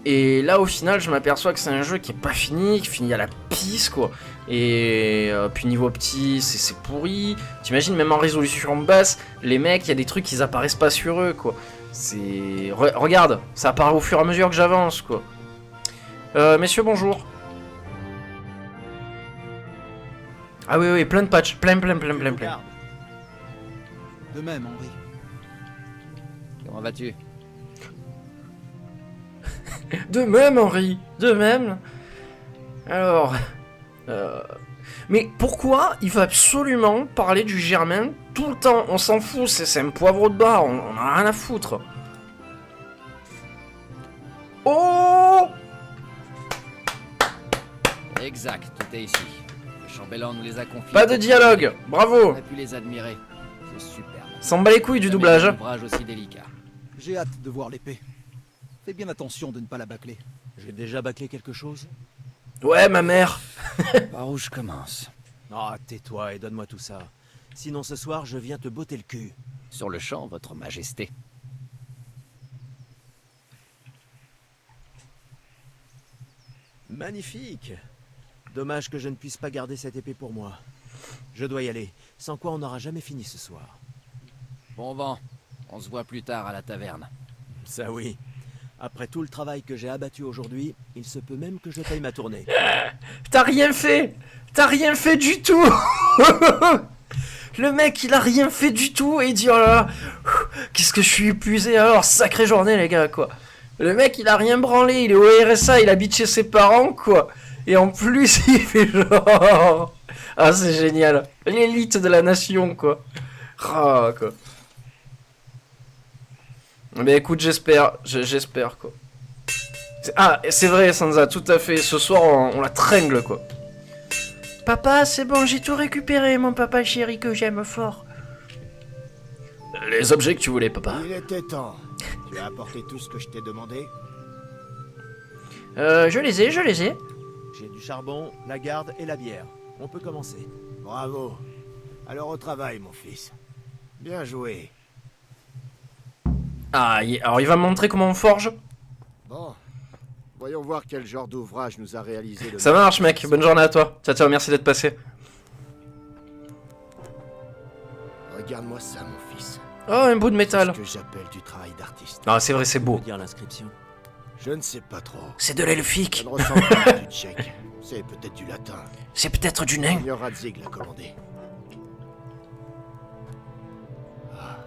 Et là, au final, je m'aperçois que c'est un jeu qui est pas fini, qui finit à la pisse, quoi. Et puis niveau petit, c'est pourri. T'imagines, même en résolution basse, les mecs, il y a des trucs qui apparaissent pas sur eux, quoi. Regarde, ça apparaît au fur et à mesure que j'avance, quoi. Messieurs, bonjour. Ah oui, plein de patchs, plein. De même, Henri. Comment vas-tu? De même, Henri, de même. Alors... Mais pourquoi il va absolument parler du Germain tout le temps? On s'en fout, c'est un poivre de bar, on a rien à foutre. Oh! Exact, tout est ici. Le chambellan nous les a confiés. Pas de dialogue, bravo! On a pu les admirer. C'est superbe. S'en bat les couilles du doublage. Un ouvrage aussi délicat. J'ai hâte de voir l'épée. Fais bien attention de ne pas la bâcler. J'ai déjà bâclé quelque chose? Ouais, ma mère. Par où je commence? Ah, tais-toi et donne-moi tout ça. Sinon ce soir, je viens te botter le cul. Sur le champ, votre majesté. Magnifique. Dommage que je ne puisse pas garder cette épée pour moi. Je dois y aller, sans quoi on n'aura jamais fini ce soir. Bon vent. On se voit plus tard à la taverne. Ça oui. Après tout le travail que j'ai abattu aujourd'hui, il se peut même que je paye ma tournée. T'as rien fait! T'as rien fait du tout! Le mec, il a rien fait du tout et il dit, oh là là, qu'est-ce que je suis épuisé alors, sacrée journée les gars, quoi. Le mec, il a rien branlé, il est au RSA, il habite chez ses parents, quoi. Et en plus, il fait genre... Ah, c'est génial. L'élite de la nation, quoi. Ah, quoi. Mais écoute, j'espère, quoi. Ah, c'est vrai, Sansa, tout à fait. Ce soir, on la tringle, quoi. Papa, c'est bon, j'ai tout récupéré, mon papa chéri que j'aime fort. Les objets que tu voulais, papa. Il était temps. Tu as apporté tout ce que je t'ai demandé? Je les ai. J'ai du charbon, la garde et la bière. On peut commencer. Bravo. Alors au travail, mon fils. Bien joué. Ah, alors il va me montrer comment on forge. Bon. Voyons voir quel genre d'ouvrage nous a réalisé le... Ça marche, mec. Bonne journée à toi. Ciao, merci d'être passé. Regarde-moi ça, mon fils. Oh, un bout de métal. C'est ce que j'appelle du travail d'artiste. Ah, c'est vrai, c'est beau. Dire l'inscription. Je ne sais pas trop. C'est de l'elfique. Ça ne ressemble pas à du tchèque. C'est peut-être du latin. C'est peut-être du nain. Seigneur Radzig l'a commandé. Ah,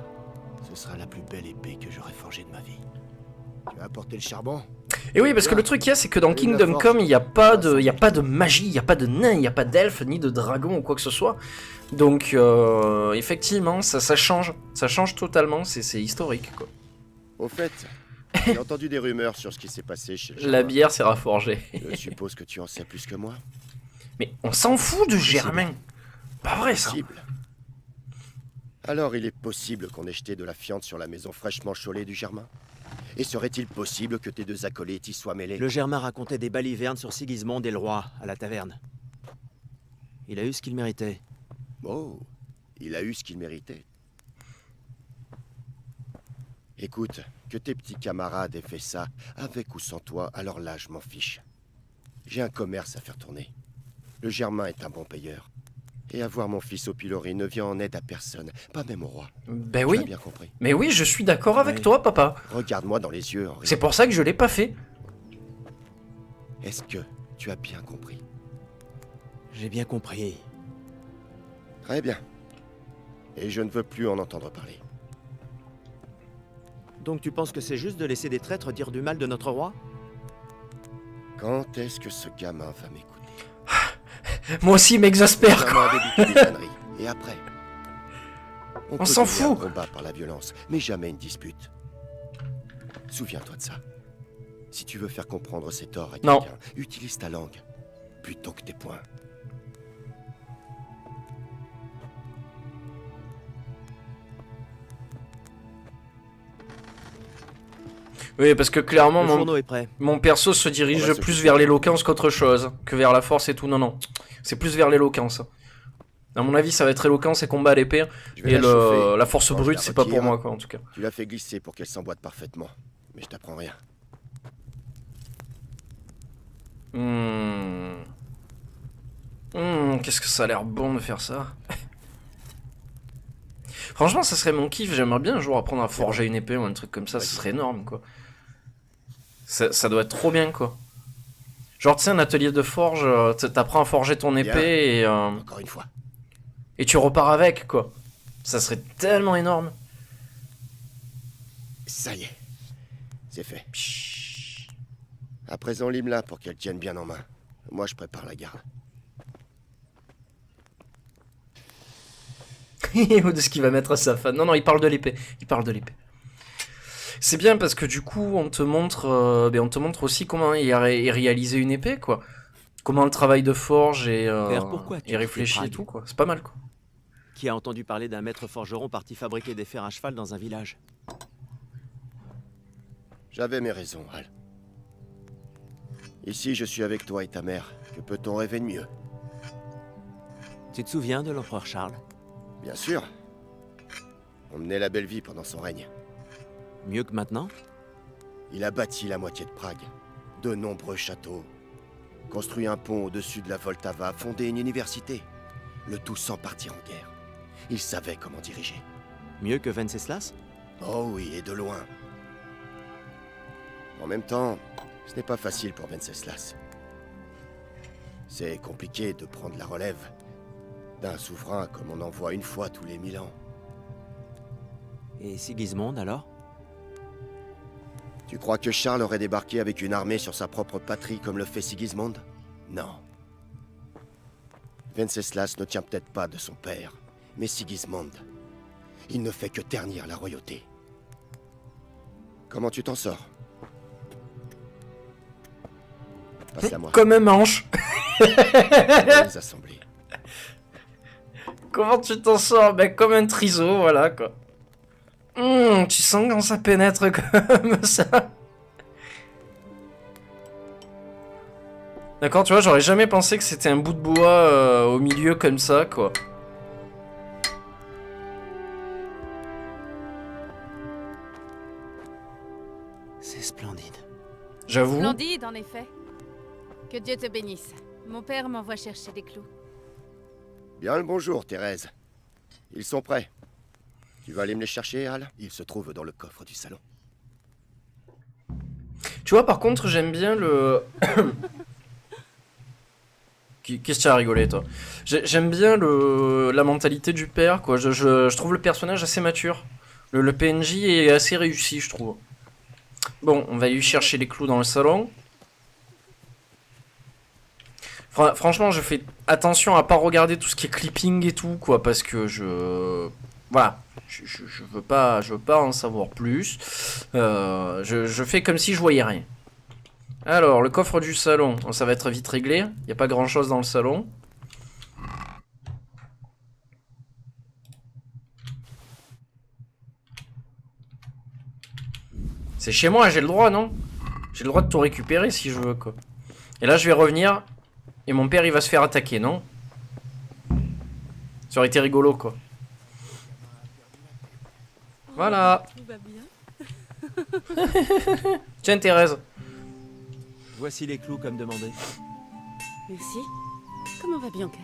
ce sera la plus belle épée que j'aurai forgée de ma vie. Tu as apporté le charbon? Et oui, parce que le truc qu'il y a, c'est que dans Kingdom Come, il n'y a pas de magie, il n'y a pas de nain, il n'y a pas d'elfe, ni de dragon ou quoi que ce soit. Donc, effectivement, ça change. Ça change totalement, c'est historique, quoi. Au fait, j'ai entendu des rumeurs sur ce qui s'est passé chez le La bière sera forgée. Je suppose que tu en sais plus que moi. Mais on s'en fout de Germain. Pas vrai, ça. Possible. Alors, il est possible qu'on ait jeté de la fiente sur la maison fraîchement chaulée du Germain? Et serait-il possible que tes deux acolytes y soient mêlés? Le Germain racontait des balivernes sur Sigismond et le roi, à la taverne. Il a eu ce qu'il méritait. Oh, il a eu ce qu'il méritait. Écoute, que tes petits camarades aient fait ça, avec ou sans toi, alors là, je m'en fiche. J'ai un commerce à faire tourner. Le Germain est un bon payeur. Et avoir mon fils au pilori ne vient en aide à personne, pas même au roi. Ben Tu oui. as bien compris. Mais oui, je suis d'accord avec toi, papa. Regarde-moi dans les yeux, Henri. C'est pour ça que je l'ai pas fait. Est-ce que tu as bien compris? J'ai bien compris. Très bien. Et je ne veux plus en entendre parler. Donc tu penses que c'est juste de laisser des traîtres dire du mal de notre roi? Quand est-ce que ce gamin va m'écouter? Moi aussi, il m'exaspère, quoi. Et après, On s'en fout. Un combat par la violence, mais jamais une dispute. Souviens-toi de ça. Si tu veux faire comprendre ses torts à Non. quelqu'un, utilise ta langue plutôt que tes poings. Oui, parce que clairement, Le fourneau est prêt. mon perso se On dirige va plus s'occuper vers de l'éloquence qu'autre chose, que vers la force et tout. Non, non. C'est plus vers l'éloquence. À mon avis, ça va être éloquence et combat à l'épée. Je vais Et la chauffer. la force Quand je brute, la c'est pas pour retire, moi, quoi, en tout cas. Tu l'as fait glisser pour qu'elle s'emboîte parfaitement. Mais je t'apprends rien. Qu'est-ce que ça a l'air bon de faire ça. Franchement, ça serait mon kiff. J'aimerais bien un jour apprendre à forger une épée ou un truc comme ça. Ce serait énorme, quoi. Ça doit être trop bien, quoi. Genre, tu sais, un atelier de forge, t'apprends à forger ton épée et... Encore une fois. Et tu repars avec, quoi. Ça serait tellement énorme. Ça y est. C'est fait. À présent, lime-la pour qu'elle tienne bien en main. Moi, je prépare la garde. Ou de ce qu'il va mettre à sa femme. Non, non, il parle de l'épée. Il parle de l'épée. C'est bien parce que du coup, on te montre aussi comment est réaliser une épée, quoi. Comment le travail de forge est réfléchi et tout, quoi. C'est pas mal, quoi. Qui a entendu parler d'un maître forgeron parti fabriquer des fers à cheval dans un village? J'avais mes raisons, Hal. Ici, je suis avec toi et ta mère. Que peut-on rêver de mieux? Tu te souviens de l'empereur Charles? Bien sûr. On menait la belle vie pendant son règne. Mieux que maintenant? Il a bâti la moitié de Prague, de nombreux châteaux, construit un pont au-dessus de la Vltava, fondé une université, le tout sans partir en guerre. Il savait comment diriger. Mieux que Venceslas? Oh oui, et de loin. En même temps, ce n'est pas facile pour Venceslas. C'est compliqué de prendre la relève d'un souverain comme on en voit une fois tous les 1000 ans. Et Sigismond, alors? Tu crois que Charles aurait débarqué avec une armée sur sa propre patrie comme le fait Sigismond? Non. Venceslas ne tient peut-être pas de son père, mais Sigismond, il ne fait que ternir la royauté. Comment tu t'en sors? Passe-la moi. Comme un manche. Les assemblées. Comment tu t'en sors? Ben, comme un triseau, voilà, quoi. Tu sens quand ça pénètre comme ça. D'accord, tu vois, j'aurais jamais pensé que c'était un bout de bois au milieu comme ça, quoi. C'est splendide. J'avoue. Splendide, en effet. Que Dieu te bénisse. Mon père m'envoie chercher des clous. Bien le bonjour, Thérèse. Ils sont prêts. Tu vas aller me les chercher, Al? Ils se trouvent dans le coffre du salon. Tu vois, par contre, j'aime bien le... Qu'est-ce que tu as rigolé, toi? J'aime bien la mentalité du père, quoi. Je trouve le personnage assez mature. Le PNJ est assez réussi, je trouve. Bon, on va lui chercher les clous dans le salon. Franchement, je fais attention à pas regarder tout ce qui est clipping et tout, quoi, parce que voilà, je veux pas en savoir plus. Je fais comme si je voyais rien. Alors, le coffre du salon, ça va être vite réglé. Il n'y a pas grand chose dans le salon. C'est chez moi, j'ai le droit, non? J'ai le droit de tout récupérer si je veux, quoi. Et là, je vais revenir. Et mon père, il va se faire attaquer, non? Ça aurait été rigolo, quoi. Voilà. Tout va bien. Tiens, Thérèse. Voici les clous comme demandé. Merci. Comment va Bianca?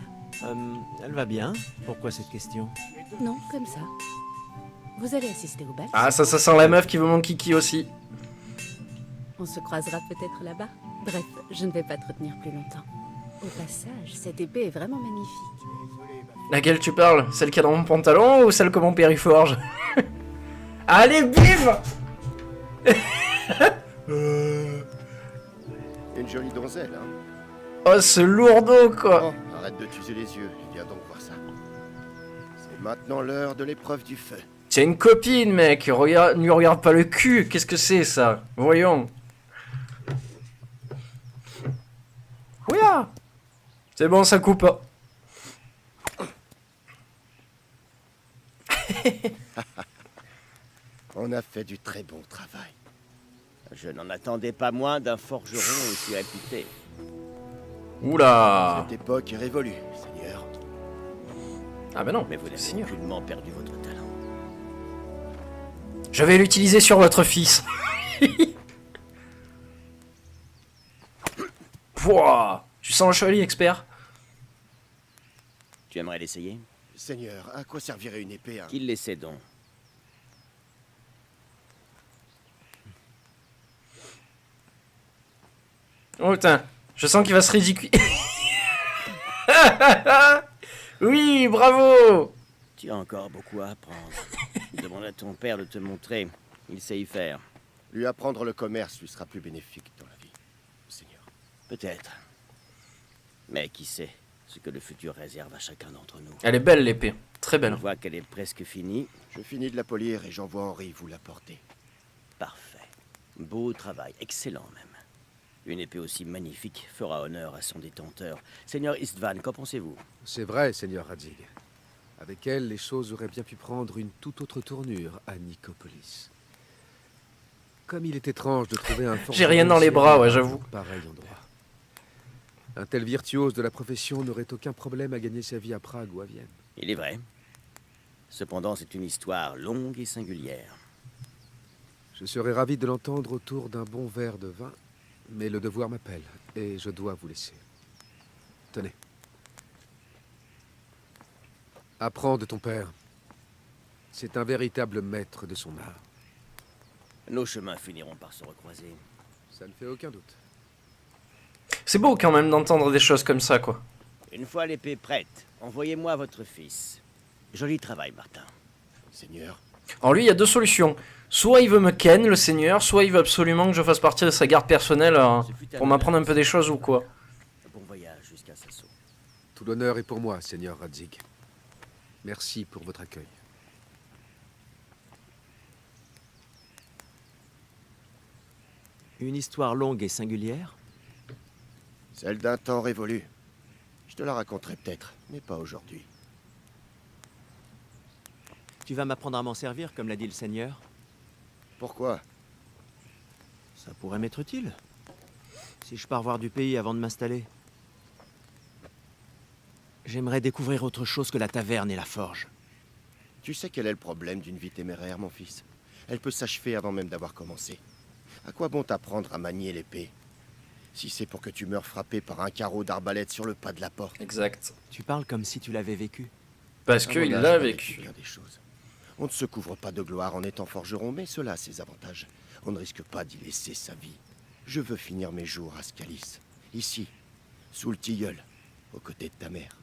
Elle va bien. Pourquoi cette question? Non, comme ça. Vous allez assister au bal? Ah, ça sent la meuf qui veut mon kiki aussi. On se croisera peut-être là-bas. Bref, je ne vais pas te retenir plus longtemps. Au passage, cette épée est vraiment magnifique. Laquelle tu parles? Celle qu'il y a dans mon pantalon ou celle que mon père y forge? Allez, bim! Une jolie donzelle, hein? Oh, ce lourdeau, quoi! Oh, arrête de t'user les yeux, viens donc voir ça. C'est maintenant l'heure de l'épreuve du feu. C'est une copine, mec! Regarde, ne lui regarde pas le cul! Qu'est-ce que c'est, ça? Voyons! Ouya! C'est bon, ça coupe. On a fait du très bon travail. Je n'en attendais pas moins d'un forgeron aussi réputé. Oula! Cette époque est révolue, Seigneur. Ah bah non, mais vous n'avez Seigneur. aucunement perdu votre talent. Je vais l'utiliser sur votre fils. Pouah! Tu sens le chevalier, expert? Tu aimerais l'essayer? Seigneur, à quoi servirait une épée, hein? Qu'il l'essaie donc. Oh putain, je sens qu'il va se ridiculiser. Oui, bravo! Tu as encore beaucoup à apprendre. Demande à ton père de te montrer. Il sait y faire. Lui apprendre le commerce lui sera plus bénéfique dans la vie, Seigneur. Peut-être. Mais qui sait ce que le futur réserve à chacun d'entre nous. Elle est belle, l'épée. Très belle. Je vois qu'elle est presque finie. Je finis de la polir et j'envoie Henri vous l'apporter. Parfait. Beau travail. Excellent même. Une épée aussi magnifique fera honneur à son détenteur. Seigneur Istvan, qu'en pensez-vous? C'est vrai, Seigneur Radzig. Avec elle, les choses auraient bien pu prendre une toute autre tournure à Nicopolis. Comme il est étrange de trouver un J'ai rien dans les bras, ouais, j'avoue. Pareil endroit. Un tel virtuose de la profession n'aurait aucun problème à gagner sa vie à Prague ou à Vienne. Il est vrai. Cependant, c'est une histoire longue et singulière. Je serais ravi de l'entendre autour d'un bon verre de vin, mais le devoir m'appelle, et je dois vous laisser. Tenez. Apprends de ton père. C'est un véritable maître de son art. Nos chemins finiront par se recroiser. Ça ne fait aucun doute. C'est beau quand même d'entendre des choses comme ça, quoi. Une fois l'épée prête, envoyez-moi votre fils. Joli travail, Martin. Seigneur. Alors lui, il y a deux solutions. Soit il veut me ken, le seigneur, soit il veut absolument que je fasse partie de sa garde personnelle pour m'apprendre un peu des choses ou quoi. Bon voyage jusqu'à Sasso. Tout l'honneur est pour moi, Seigneur Radzig. Merci pour votre accueil. Une histoire longue et singulière? Celle d'un temps révolu. Je te la raconterai peut-être, mais pas aujourd'hui. Tu vas m'apprendre à m'en servir, comme l'a dit le Seigneur? Pourquoi? Ça pourrait m'être utile. Si je pars voir du pays avant de m'installer. J'aimerais découvrir autre chose que la taverne et la forge. Tu sais quel est le problème d'une vie téméraire, mon fils? Elle peut s'achever avant même d'avoir commencé. À quoi bon t'apprendre à manier l'épée? Si c'est pour que tu meurs frappé par un carreau d'arbalète sur le pas de la porte. Exact. Tu parles comme si tu l'avais vécu. Parce qu'il l'a vécu. Bien des choses. On ne se couvre pas de gloire en étant forgeron, mais cela a ses avantages. On ne risque pas d'y laisser sa vie. Je veux finir mes jours à Scalis, ici, sous le tilleul, aux côtés de ta mère.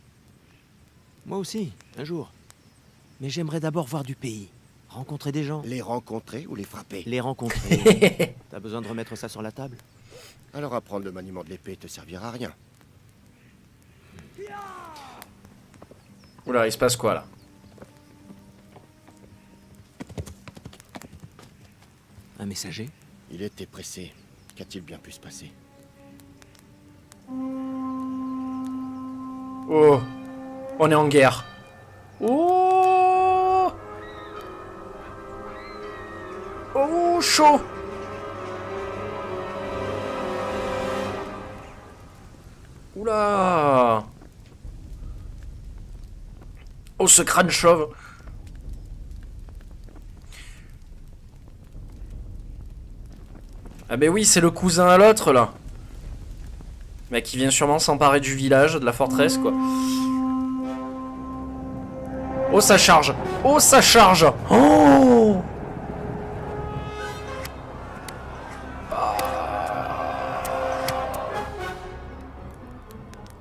Moi aussi, un jour. Mais j'aimerais d'abord voir du pays, rencontrer des gens. Les rencontrer ou les frapper? Les rencontrer. T'as besoin de remettre ça sur la table? Alors apprendre le maniement de l'épée te servira à rien. Oula, il se passe quoi là? Un messager? Il était pressé. Qu'a-t-il bien pu se passer? Oh, on est en guerre. Oh, oh, chaud. Oula. Oh, ce crâne chauve. Ah ben oui, c'est le cousin à l'autre, là. Mais qui vient sûrement s'emparer du village, de la forteresse, quoi. Oh, ça charge. Oh, ça charge. Oh.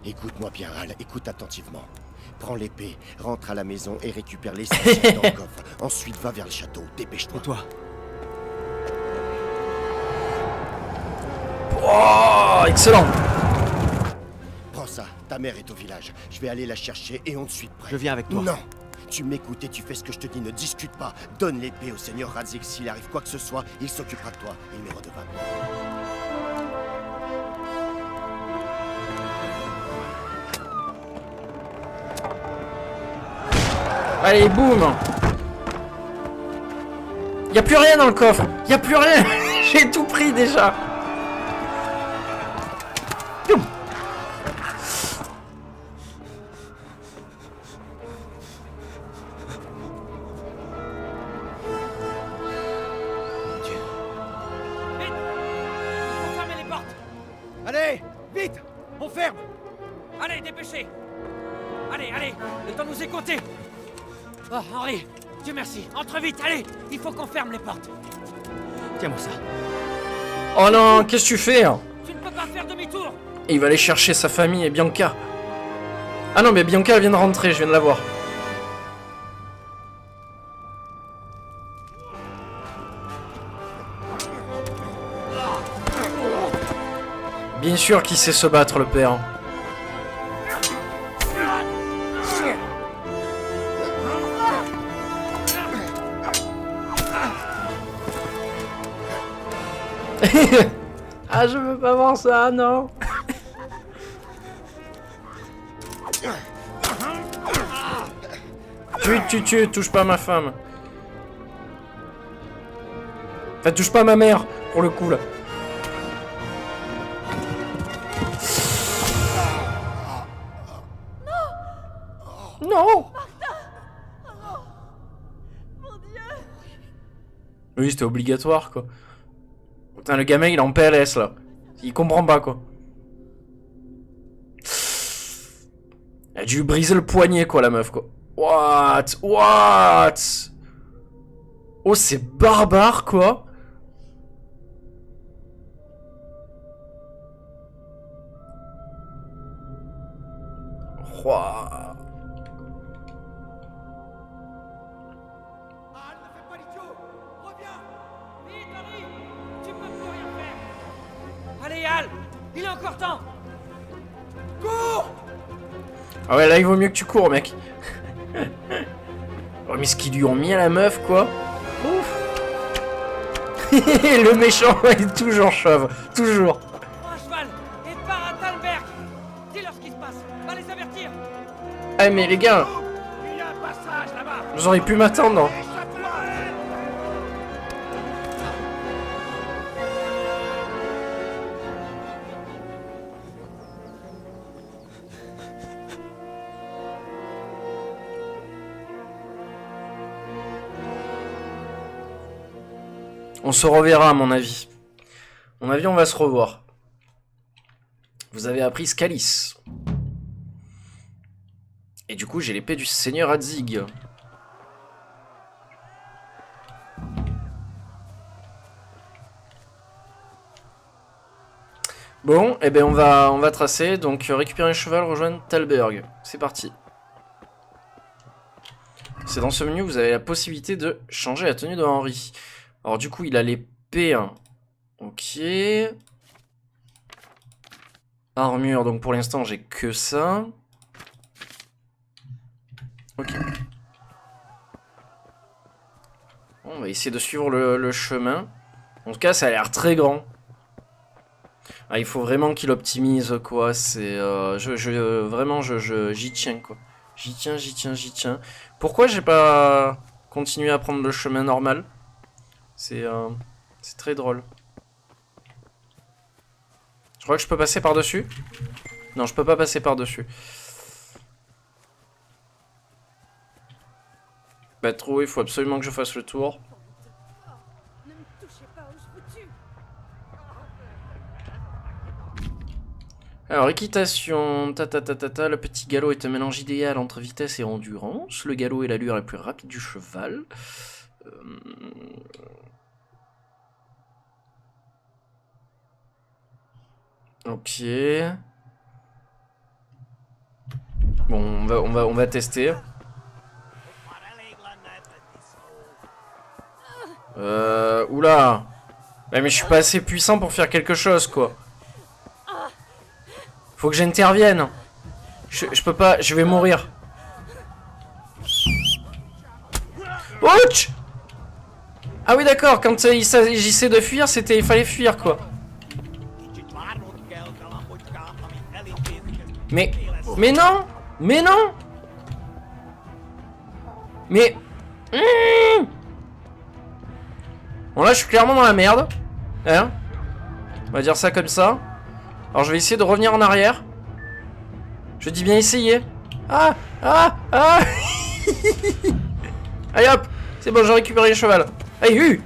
Écoute-moi bien, Hal, écoute attentivement. Prends l'épée, rentre à la maison et récupère l'essentiel dans le coffre. Ensuite, va vers le château, dépêche-toi. Et toi? Oh, excellent. Prends ça, ta mère est au village. Je vais aller la chercher et on te suit de près. Je viens avec toi. Non, tu m'écoutes et tu fais ce que je te dis, ne discute pas. Donne l'épée au seigneur Radzig. S'il arrive quoi que ce soit, il s'occupera de toi. Il m'est redevable. Allez, boum. Y a plus rien dans le coffre. Y a plus rien. J'ai tout pris déjà. Allez, vite! On ferme! Allez, dépêchez! Allez, allez, le temps nous est compté! Oh, Henri, Dieu merci, entre vite, allez! Il faut qu'on ferme les portes! Tiens-moi ça. Oh non, qu'est-ce que tu fais? Tu ne peux pas faire demi-tour! Et il va aller chercher sa famille et Bianca. Ah non, mais Bianca elle vient de rentrer, je viens de la voir. Bien sûr qu'il sait se battre, le père. Ah, je veux pas voir ça, non. Touche pas ma femme. Enfin, touche pas ma mère, pour le coup, là. Non. Oui, c'était obligatoire, quoi. Putain, le gamin, il est en PLS, là. Il comprend pas, quoi. Elle a dû briser le poignet, quoi, la meuf, quoi. What? Oh, c'est barbare, quoi. Ouah. Allez, Al! Il est encore temps! Cours! Ah ouais, là, il vaut mieux que tu cours, mec. Oh, mais ce qu'ils lui ont mis à la meuf, quoi. Ouf. Le méchant, il est toujours chauve. Toujours. Prends un cheval et pars à Talberg! Dis-leur ce qui se passe, va les avertir! Ah, mais les gars, Il y a un passage là-bas. vous auriez pu m'attendre. On se reverra, à mon avis. À mon avis, on va se revoir. Vous avez appris Scalis. Et du coup, j'ai l'épée du Seigneur Radzig. Bon, eh ben on va tracer. Donc, récupérer un cheval, rejoindre Talberg. C'est parti. C'est dans ce menu, vous avez la possibilité de changer la tenue de Henri. Alors du coup, il a l'épée. Ok. Armure, donc pour l'instant, j'ai que ça. Ok. Bon, on va essayer de suivre le chemin. En tout cas, ça a l'air très grand. Ah, il faut vraiment qu'il optimise, quoi. C'est... vraiment, j'y tiens, quoi. J'y tiens. Pourquoi j'ai pas continué à prendre le chemin normal ? C'est très drôle. Je crois que je peux passer par-dessus. Non, je peux pas passer par-dessus. Bah trop, il faut absolument que je fasse le tour. Alors, équitation, le petit galop est un mélange idéal entre vitesse et endurance. Le galop est l'allure la plus rapide du cheval. Ok. Bon, on va tester. Oula. Ouais, mais je suis pas assez puissant pour faire quelque chose, quoi. Faut que j'intervienne. Je peux pas, je vais mourir. Ouch! Ah oui, d'accord, quand il s'agissait de fuir, il fallait fuir, quoi. Mais non! Mais non! Mais... Bon, là, je suis clairement dans la merde. Hein? On va dire ça comme ça. Alors, je vais essayer de revenir en arrière. Je dis bien essayer. Ah! Allez, hop! C'est bon, j'ai récupéré le cheval. Allez,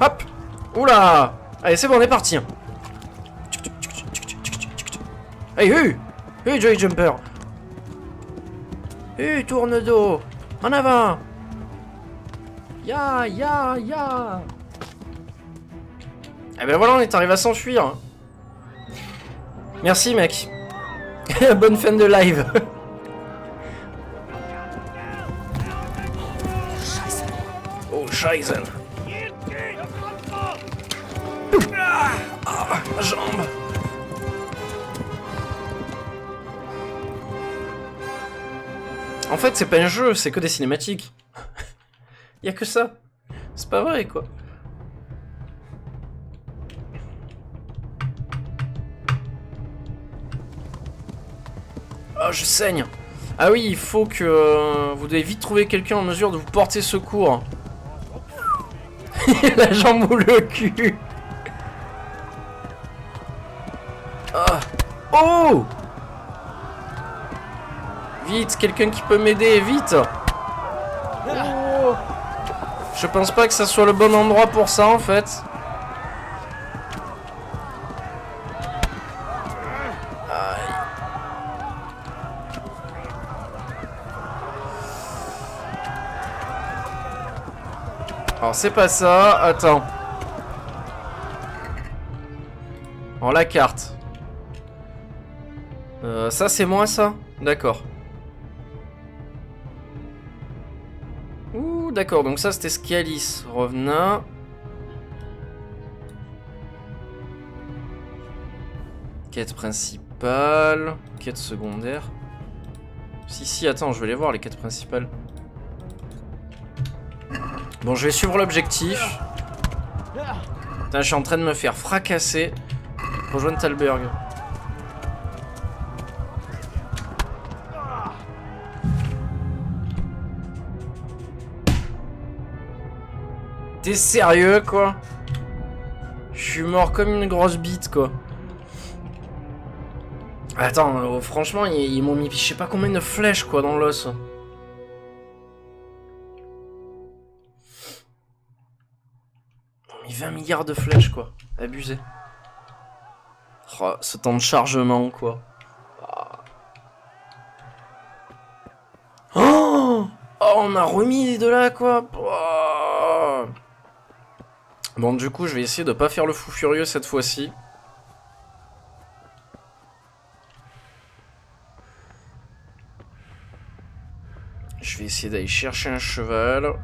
hop! Oula! Allez, c'est bon, on est parti. Allez, Joy Jumper! Tourne dos! En avant! Ya! Eh ben voilà, on est arrivé à s'enfuir. Merci, mec. Bonne fin de live. Oh, Scheiße. Ma jambe. En fait, c'est pas un jeu, c'est que des cinématiques. Y a que ça. C'est pas vrai, quoi. Oh, je saigne. Ah oui, il faut que... vous devez vite trouver quelqu'un en mesure de vous porter secours. La jambe ou le cul. Ah. Oh! Vite, quelqu'un qui peut m'aider, vite. Oh. Je pense pas que ça soit le bon endroit pour ça en fait. Aïe. Alors c'est pas ça, attends. Alors la carte. Ça c'est moi ça? D'accord. Ouh d'accord, donc ça c'était Scalis. Revenant. Quête principale. Quête secondaire. Si, attends, je vais les voir les quêtes principales. Bon, je vais suivre l'objectif. Putain, je suis en train de me faire fracasser. Rejoindre Talberg. T'es sérieux, quoi? Je suis mort comme une grosse bite, quoi. Attends, franchement, ils m'ont mis je sais pas combien de flèches, quoi, dans l'os. Ils m'ont mis 20 milliards de flèches, quoi. Abusé. Oh, ce temps de chargement, quoi. Oh, on m'a remis de là, quoi. Oh. Bon, du coup, je vais essayer de pas faire le fou furieux cette fois-ci. Je vais essayer d'aller chercher un cheval.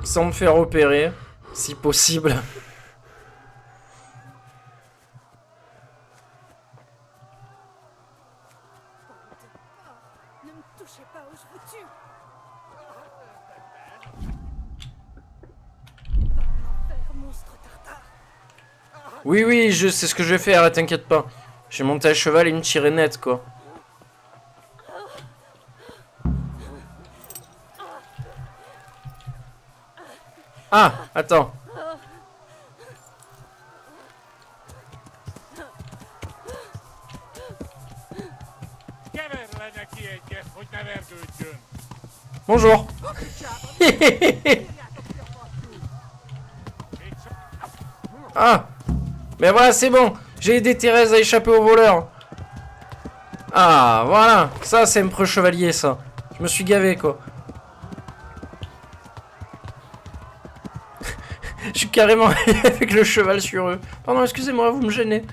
Sans me faire opérer, si possible. Ne me touchez pas ou je vous tue. Va en enfer, monstre tartare. Oui, c'est ce que je vais faire, t'inquiète pas. J'ai monté à cheval et une tirée nette, quoi. Ah, attends. Bonjour. Ah, mais voilà, c'est bon. J'ai aidé Thérèse à échapper aux voleurs. Ah, voilà. Ça, c'est un preux chevalier, ça. Je me suis gavé, quoi. Je suis carrément avec le cheval sur eux. Pardon, excusez-moi, vous me gênez.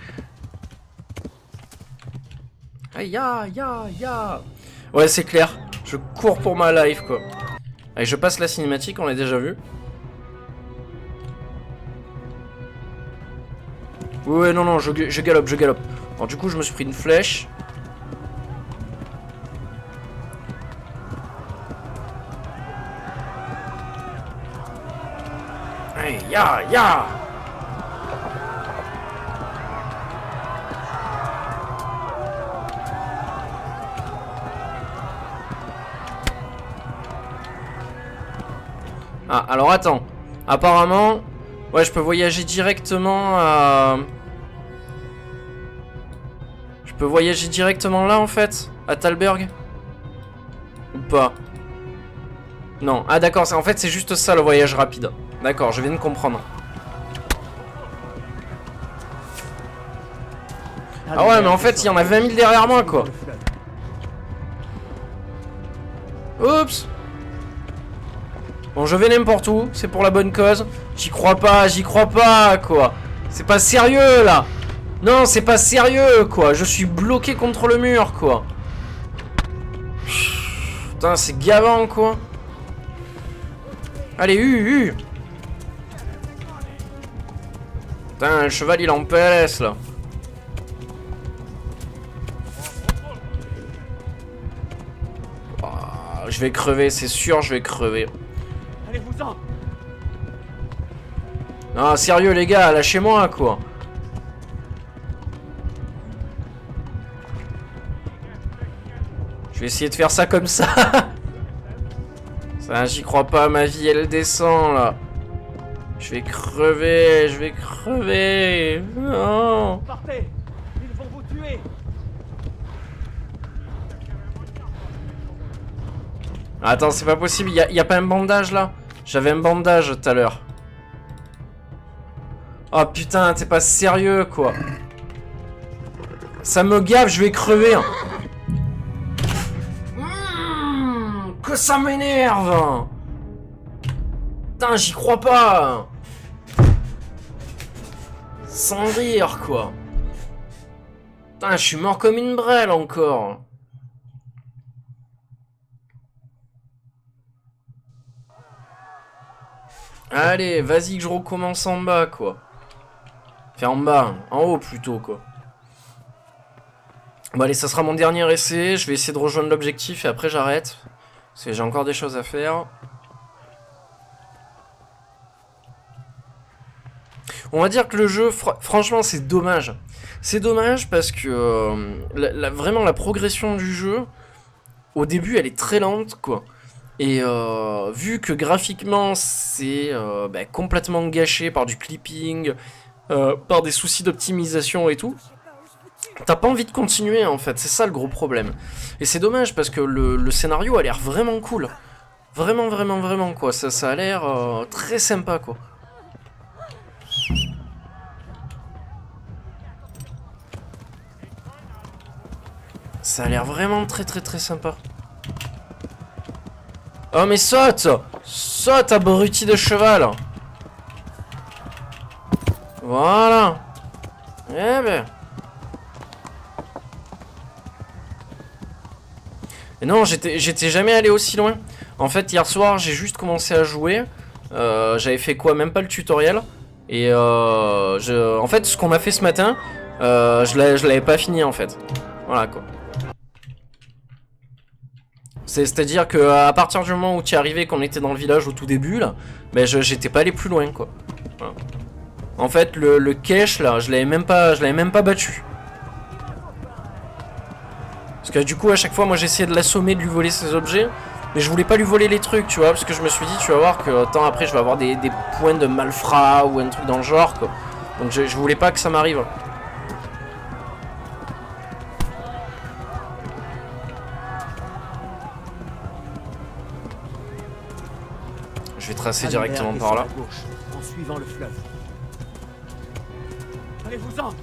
Aïe, aïe, aïe, aïe. Ouais, c'est clair. Je cours pour ma life, quoi. Allez, je passe la cinématique, on l'a déjà vu. Ouais, non, je galope. Alors, du coup, je me suis pris une flèche. Hey, ya. Ah, alors attends. Apparemment, ouais, je peux voyager directement à... Je peux voyager directement là, en fait, à Talberg. Ou pas? Non. Ah, d'accord, en fait, c'est juste ça, le voyage rapide. D'accord, je viens de comprendre. Ah ouais, mais en fait, il y en a 20 000 derrière moi, quoi. Oups. Bon, je vais n'importe où, c'est pour la bonne cause. J'y crois pas, quoi. C'est pas sérieux, là. Non, c'est pas sérieux, quoi. Je suis bloqué contre le mur, quoi. Putain, c'est gavant, quoi. Allez, Putain, le cheval, il en PLS, là. Oh, je vais crever, c'est sûr, je vais crever. Allez-vous-en. Non, sérieux, les gars, lâchez-moi, quoi. Je vais essayer de faire ça comme ça. Ça, j'y crois pas, ma vie, elle descend, là. Je vais crever. Non. Partez. Ils vont vous tuer. Attends, c'est pas possible, y a pas un bandage, là? J'avais un bandage tout à l'heure. Oh putain, t'es pas sérieux quoi. Ça me gave, je vais crever. Que ça m'énerve. Putain, j'y crois pas. Sans rire quoi. Putain, je suis mort comme une brêle encore. Allez, vas-y que je recommence en bas, quoi. Enfin, en bas, en haut plutôt, quoi. Bon, allez, ça sera mon dernier essai. Je vais essayer de rejoindre l'objectif et après j'arrête. Parce que j'ai encore des choses à faire. On va dire que le jeu, franchement, c'est dommage. C'est dommage parce que vraiment la progression du jeu, au début, elle est très lente, quoi. Et vu que graphiquement c'est complètement gâché par du clipping, par des soucis d'optimisation et tout, t'as pas envie de continuer en fait, c'est ça le gros problème. Et c'est dommage parce que le scénario a l'air vraiment cool. Vraiment, vraiment, vraiment quoi, ça a l'air très sympa quoi. Ça a l'air vraiment très très très sympa. Oh mais saute! Saute, abruti de cheval! Voilà! Eh ben... Et non, j'étais jamais allé aussi loin. En fait, hier soir, j'ai juste commencé à jouer. J'avais fait quoi? Même pas le tutoriel. Et en fait, ce qu'on m'a fait ce matin, je l'avais pas fini en fait. Voilà quoi. C'est-à-dire que à partir du moment où tu es arrivé, qu'on était dans le village au tout début là, ben j'étais pas allé plus loin quoi. Voilà. En fait le cache là, je l'avais même pas battu. Parce que du coup à chaque fois moi j'essayais de l'assommer, de lui voler ses objets, mais je voulais pas lui voler les trucs tu vois, parce que je me suis dit tu vas voir que tant après je vais avoir des points de malfrat ou un truc dans le genre quoi. Donc je voulais pas que ça m'arrive. Je vais tracer directement par là. En suivant le fleuve. Allez-vous-en!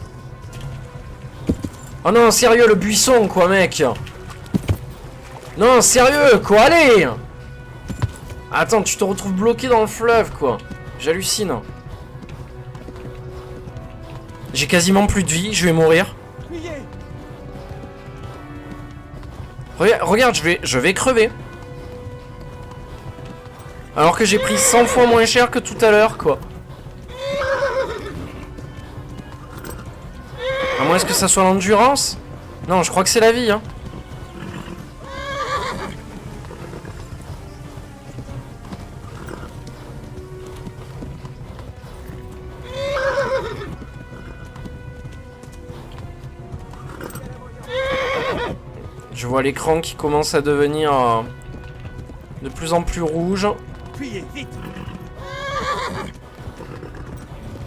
Oh non, sérieux, le buisson, quoi, mec! Non, sérieux, quoi, allez! Attends, tu te retrouves bloqué dans le fleuve, quoi. J'hallucine. J'ai quasiment plus de vie, je vais mourir. Regarde, je vais crever. Alors que j'ai pris 100 fois moins cher que tout à l'heure, quoi. À moins que ça soit l'endurance? Non, je crois que c'est la vie, hein. Je vois l'écran qui commence à devenir de plus en plus rouge. Fuyez, vite!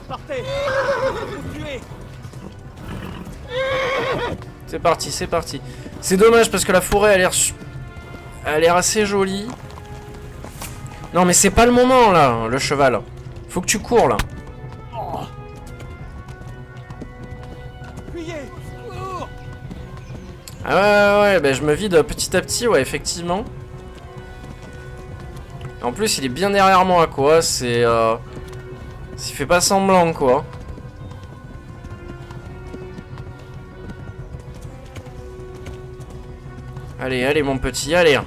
Partez! Vous tuez! C'est parti, c'est parti. C'est dommage parce que la forêt a l'air assez jolie. Non mais c'est pas le moment là, le cheval. Faut que tu cours là. Fuyez! Cours! Ah ouais, ben je me vide petit à petit, ouais, effectivement. En plus, il est bien derrière moi, quoi. C'est... il fait pas semblant, quoi. Allez, allez, mon petit, allez.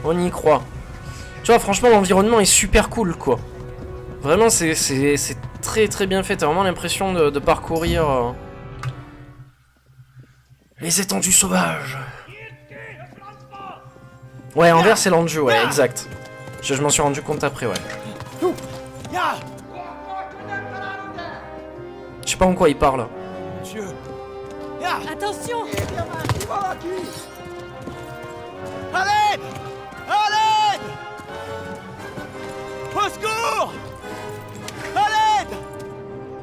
On y croit. Tu vois, franchement, l'environnement est super cool, quoi. Vraiment, c'est très très bien fait. T'as vraiment l'impression de parcourir... les étendues sauvages. Ouais, Anvers, c'est l'Anjou, ouais, exact. Je m'en suis rendu compte après, ouais. Je sais pas en quoi il parle. Dieu. Attention! À l'aide! À l'aide! Au secours! À l'aide!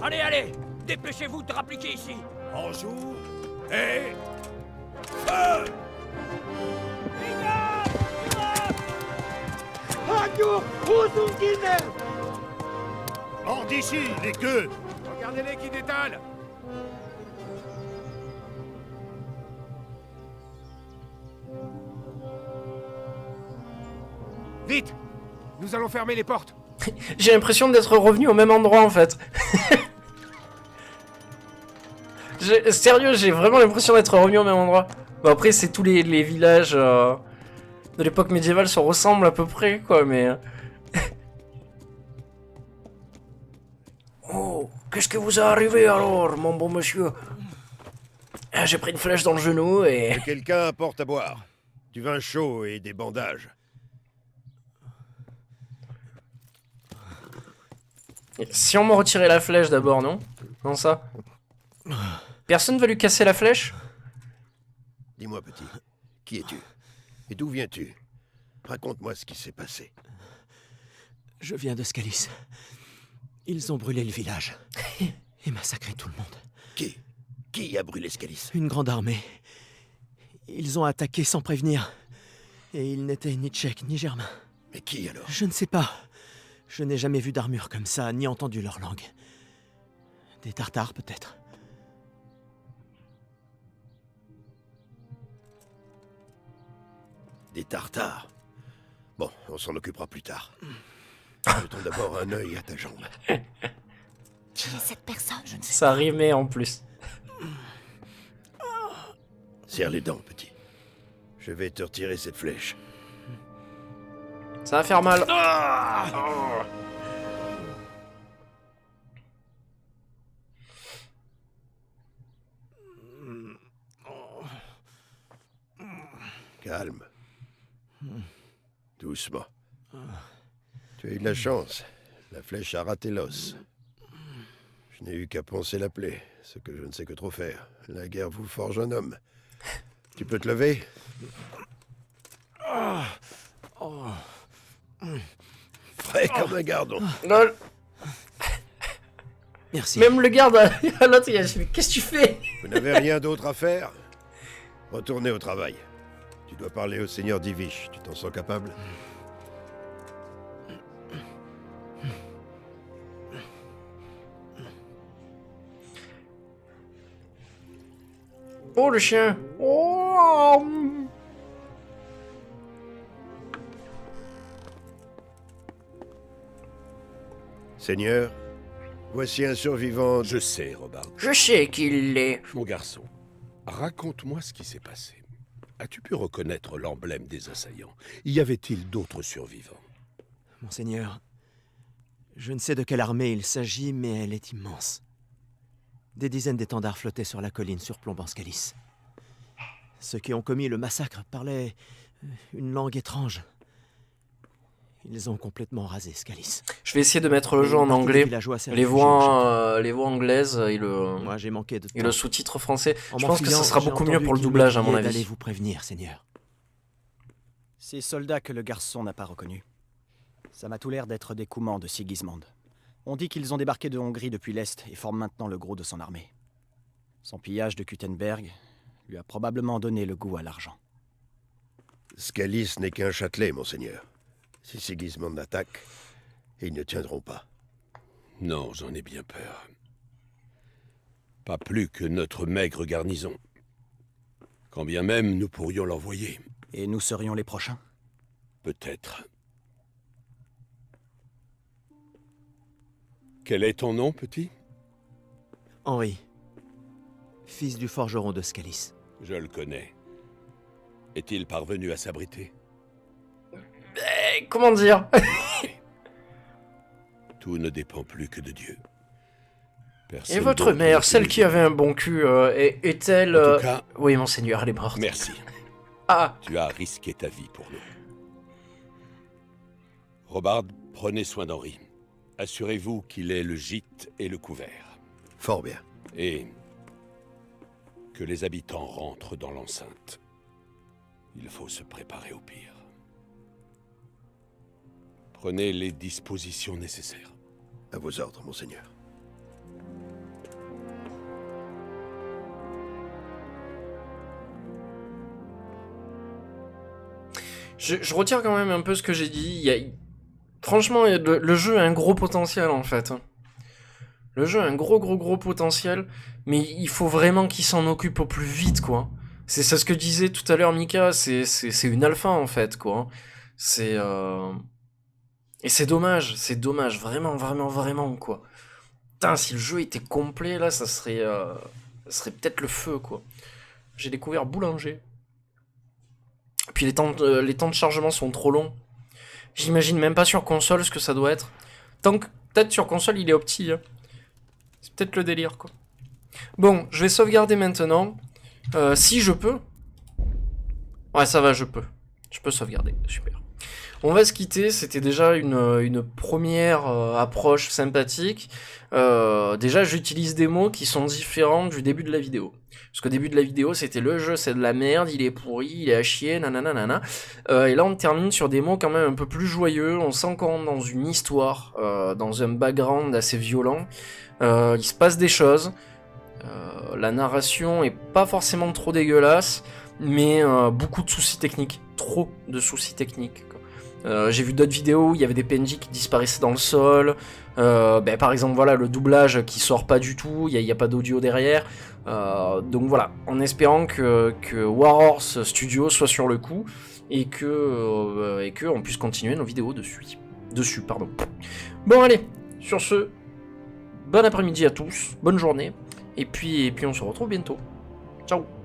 Allez, allez! Dépêchez-vous de rappliquer ici! Bonjour et... feu! Hors d'ici, les queues! Regardez-les qui détalent. Vite! Nous allons fermer les portes. J'ai l'impression d'être revenu au même endroit en fait. Sérieux, j'ai vraiment l'impression d'être revenu au même endroit. Bon après c'est tous les villages de l'époque médiévale se ressemblent à peu près quoi mais... Oh, qu'est-ce que vous est arrivé alors mon bon monsieur? Ah, j'ai pris une flèche dans le genou et... Que quelqu'un apporte à boire. Du vin chaud et des bandages. Si on me retirait la flèche d'abord, non? Non ça? Personne va lui casser la flèche? Dis-moi, petit, qui es-tu? Et d'où viens-tu? Raconte-moi ce qui s'est passé. Je viens de Scalis. Ils ont brûlé le village. Et massacré tout le monde. Qui? Qui a brûlé Scalis? Une grande armée. Ils ont attaqué sans prévenir. Et ils n'étaient ni tchèques ni germains. Mais qui alors? Je ne sais pas. Je n'ai jamais vu d'armure comme ça, ni entendu leur langue. Des Tartares, peut-être. Des Tartares. Bon, on s'en occupera plus tard. Jetons d'abord un œil à ta jambe. Qui est cette personne? Je ne sais Ça rimait en plus. Serre les dents, petit. Je vais te retirer cette flèche. Ça va faire mal. Calme. Doucement. Tu as eu de la chance. La flèche a raté l'os. Je n'ai eu qu'à poncer la plaie, ce que je ne sais que trop faire. La guerre vous forge un homme. Tu peux te lever? Frais comme un gardon. Lol. Merci. Même le garde à l'autre, il a dit, mais qu'est-ce que tu fais? Vous n'avez rien d'autre à faire? Retournez au travail. Tu dois parler au seigneur d'Ivish. Tu t'en sens capable? Oh le chien. Oh. Seigneur, voici un survivant. Je sais, Robard. Je sais qu'il l'est. Mon garçon, raconte-moi ce qui s'est passé. As-tu pu reconnaître l'emblème des assaillants? Y avait-il d'autres survivants? Monseigneur, je ne sais de quelle armée il s'agit, mais elle est immense. Des dizaines d'étendards flottaient sur la colline surplombant Scalis. Ceux qui ont commis le massacre parlaient une langue étrange. Ils ont complètement rasé Scalis. Je vais essayer de mettre le jeu en anglais. Les voix anglaises et Moi, j'ai manqué de temps. Et le sous-titre français. En Je pense que ça sera j'ai beaucoup mieux entendu pour le qu'il me doublage, à mon priait avis. d'aller vous prévenir, Seigneur. Ces soldats que le garçon n'a pas reconnus. Ça m'a tout l'air d'être des Coumans de Sigismond. On dit qu'ils ont débarqué de Hongrie depuis l'Est et forment maintenant le gros de son armée. Son pillage de Kuttenberg lui a probablement donné le goût à l'argent. Scalis n'est qu'un châtelet, monseigneur. Si Sigismond attaque, ils ne tiendront pas. Non, j'en ai bien peur. Pas plus que notre maigre garnison. Quand bien même nous pourrions l'envoyer. Et nous serions les prochains? Peut-être. Quel est ton nom, petit? Henri, fils du forgeron de Scalis. Je le connais. Est-il parvenu à s'abriter? Comment dire? Tout ne dépend plus que de Dieu. Et votre mère, celle qui avait un bon cul, est-elle... En tout cas, oui, monseigneur, elle est morte. Merci. Ah. Tu as risqué ta vie pour nous. Robard, prenez soin d'Henri. Assurez-vous qu'il ait le gîte et le couvert. Fort bien. Et que les habitants rentrent dans l'enceinte. Il faut se préparer au pire. Prenez les dispositions nécessaires. À vos ordres, monseigneur. Je retire quand même un peu ce que j'ai dit. Franchement, le jeu a un gros potentiel, en fait. Le jeu a un gros potentiel, mais il faut vraiment qu'il s'en occupe au plus vite, quoi. C'est ce que disait tout à l'heure Mika, c'est une alpha, en fait, quoi. Et c'est dommage, vraiment, quoi. Putain, si le jeu était complet, là, ça serait peut-être le feu, quoi. J'ai découvert Boulanger. Puis les temps de chargement sont trop longs. J'imagine même pas sur console ce que ça doit être. Peut-être sur console il est opti. Hein. C'est peut-être le délire, quoi. Bon, je vais sauvegarder maintenant. Si je peux. Ouais, ça va, je peux. Je peux sauvegarder, super. On va se quitter, c'était déjà une première approche sympathique. Déjà, j'utilise des mots qui sont différents du début de la vidéo. Parce qu'au début de la vidéo, c'était le jeu, c'est de la merde, il est pourri, il est à chier, nanana. Et là, on termine sur des mots quand même un peu plus joyeux. On sent qu'on est dans une histoire, dans un background assez violent. Il se passe des choses. La narration est pas forcément trop dégueulasse, mais beaucoup de soucis techniques. Trop de soucis techniques. J'ai vu d'autres vidéos où il y avait des PNJ qui disparaissaient dans le sol. Par exemple, voilà, le doublage qui sort pas du tout, il n'y a pas d'audio derrière. Donc voilà, en espérant que Warhorse Studio soit sur le coup et que on puisse continuer nos vidéos dessus. Bon allez, sur ce, bon après-midi à tous, bonne journée, et puis on se retrouve bientôt. Ciao.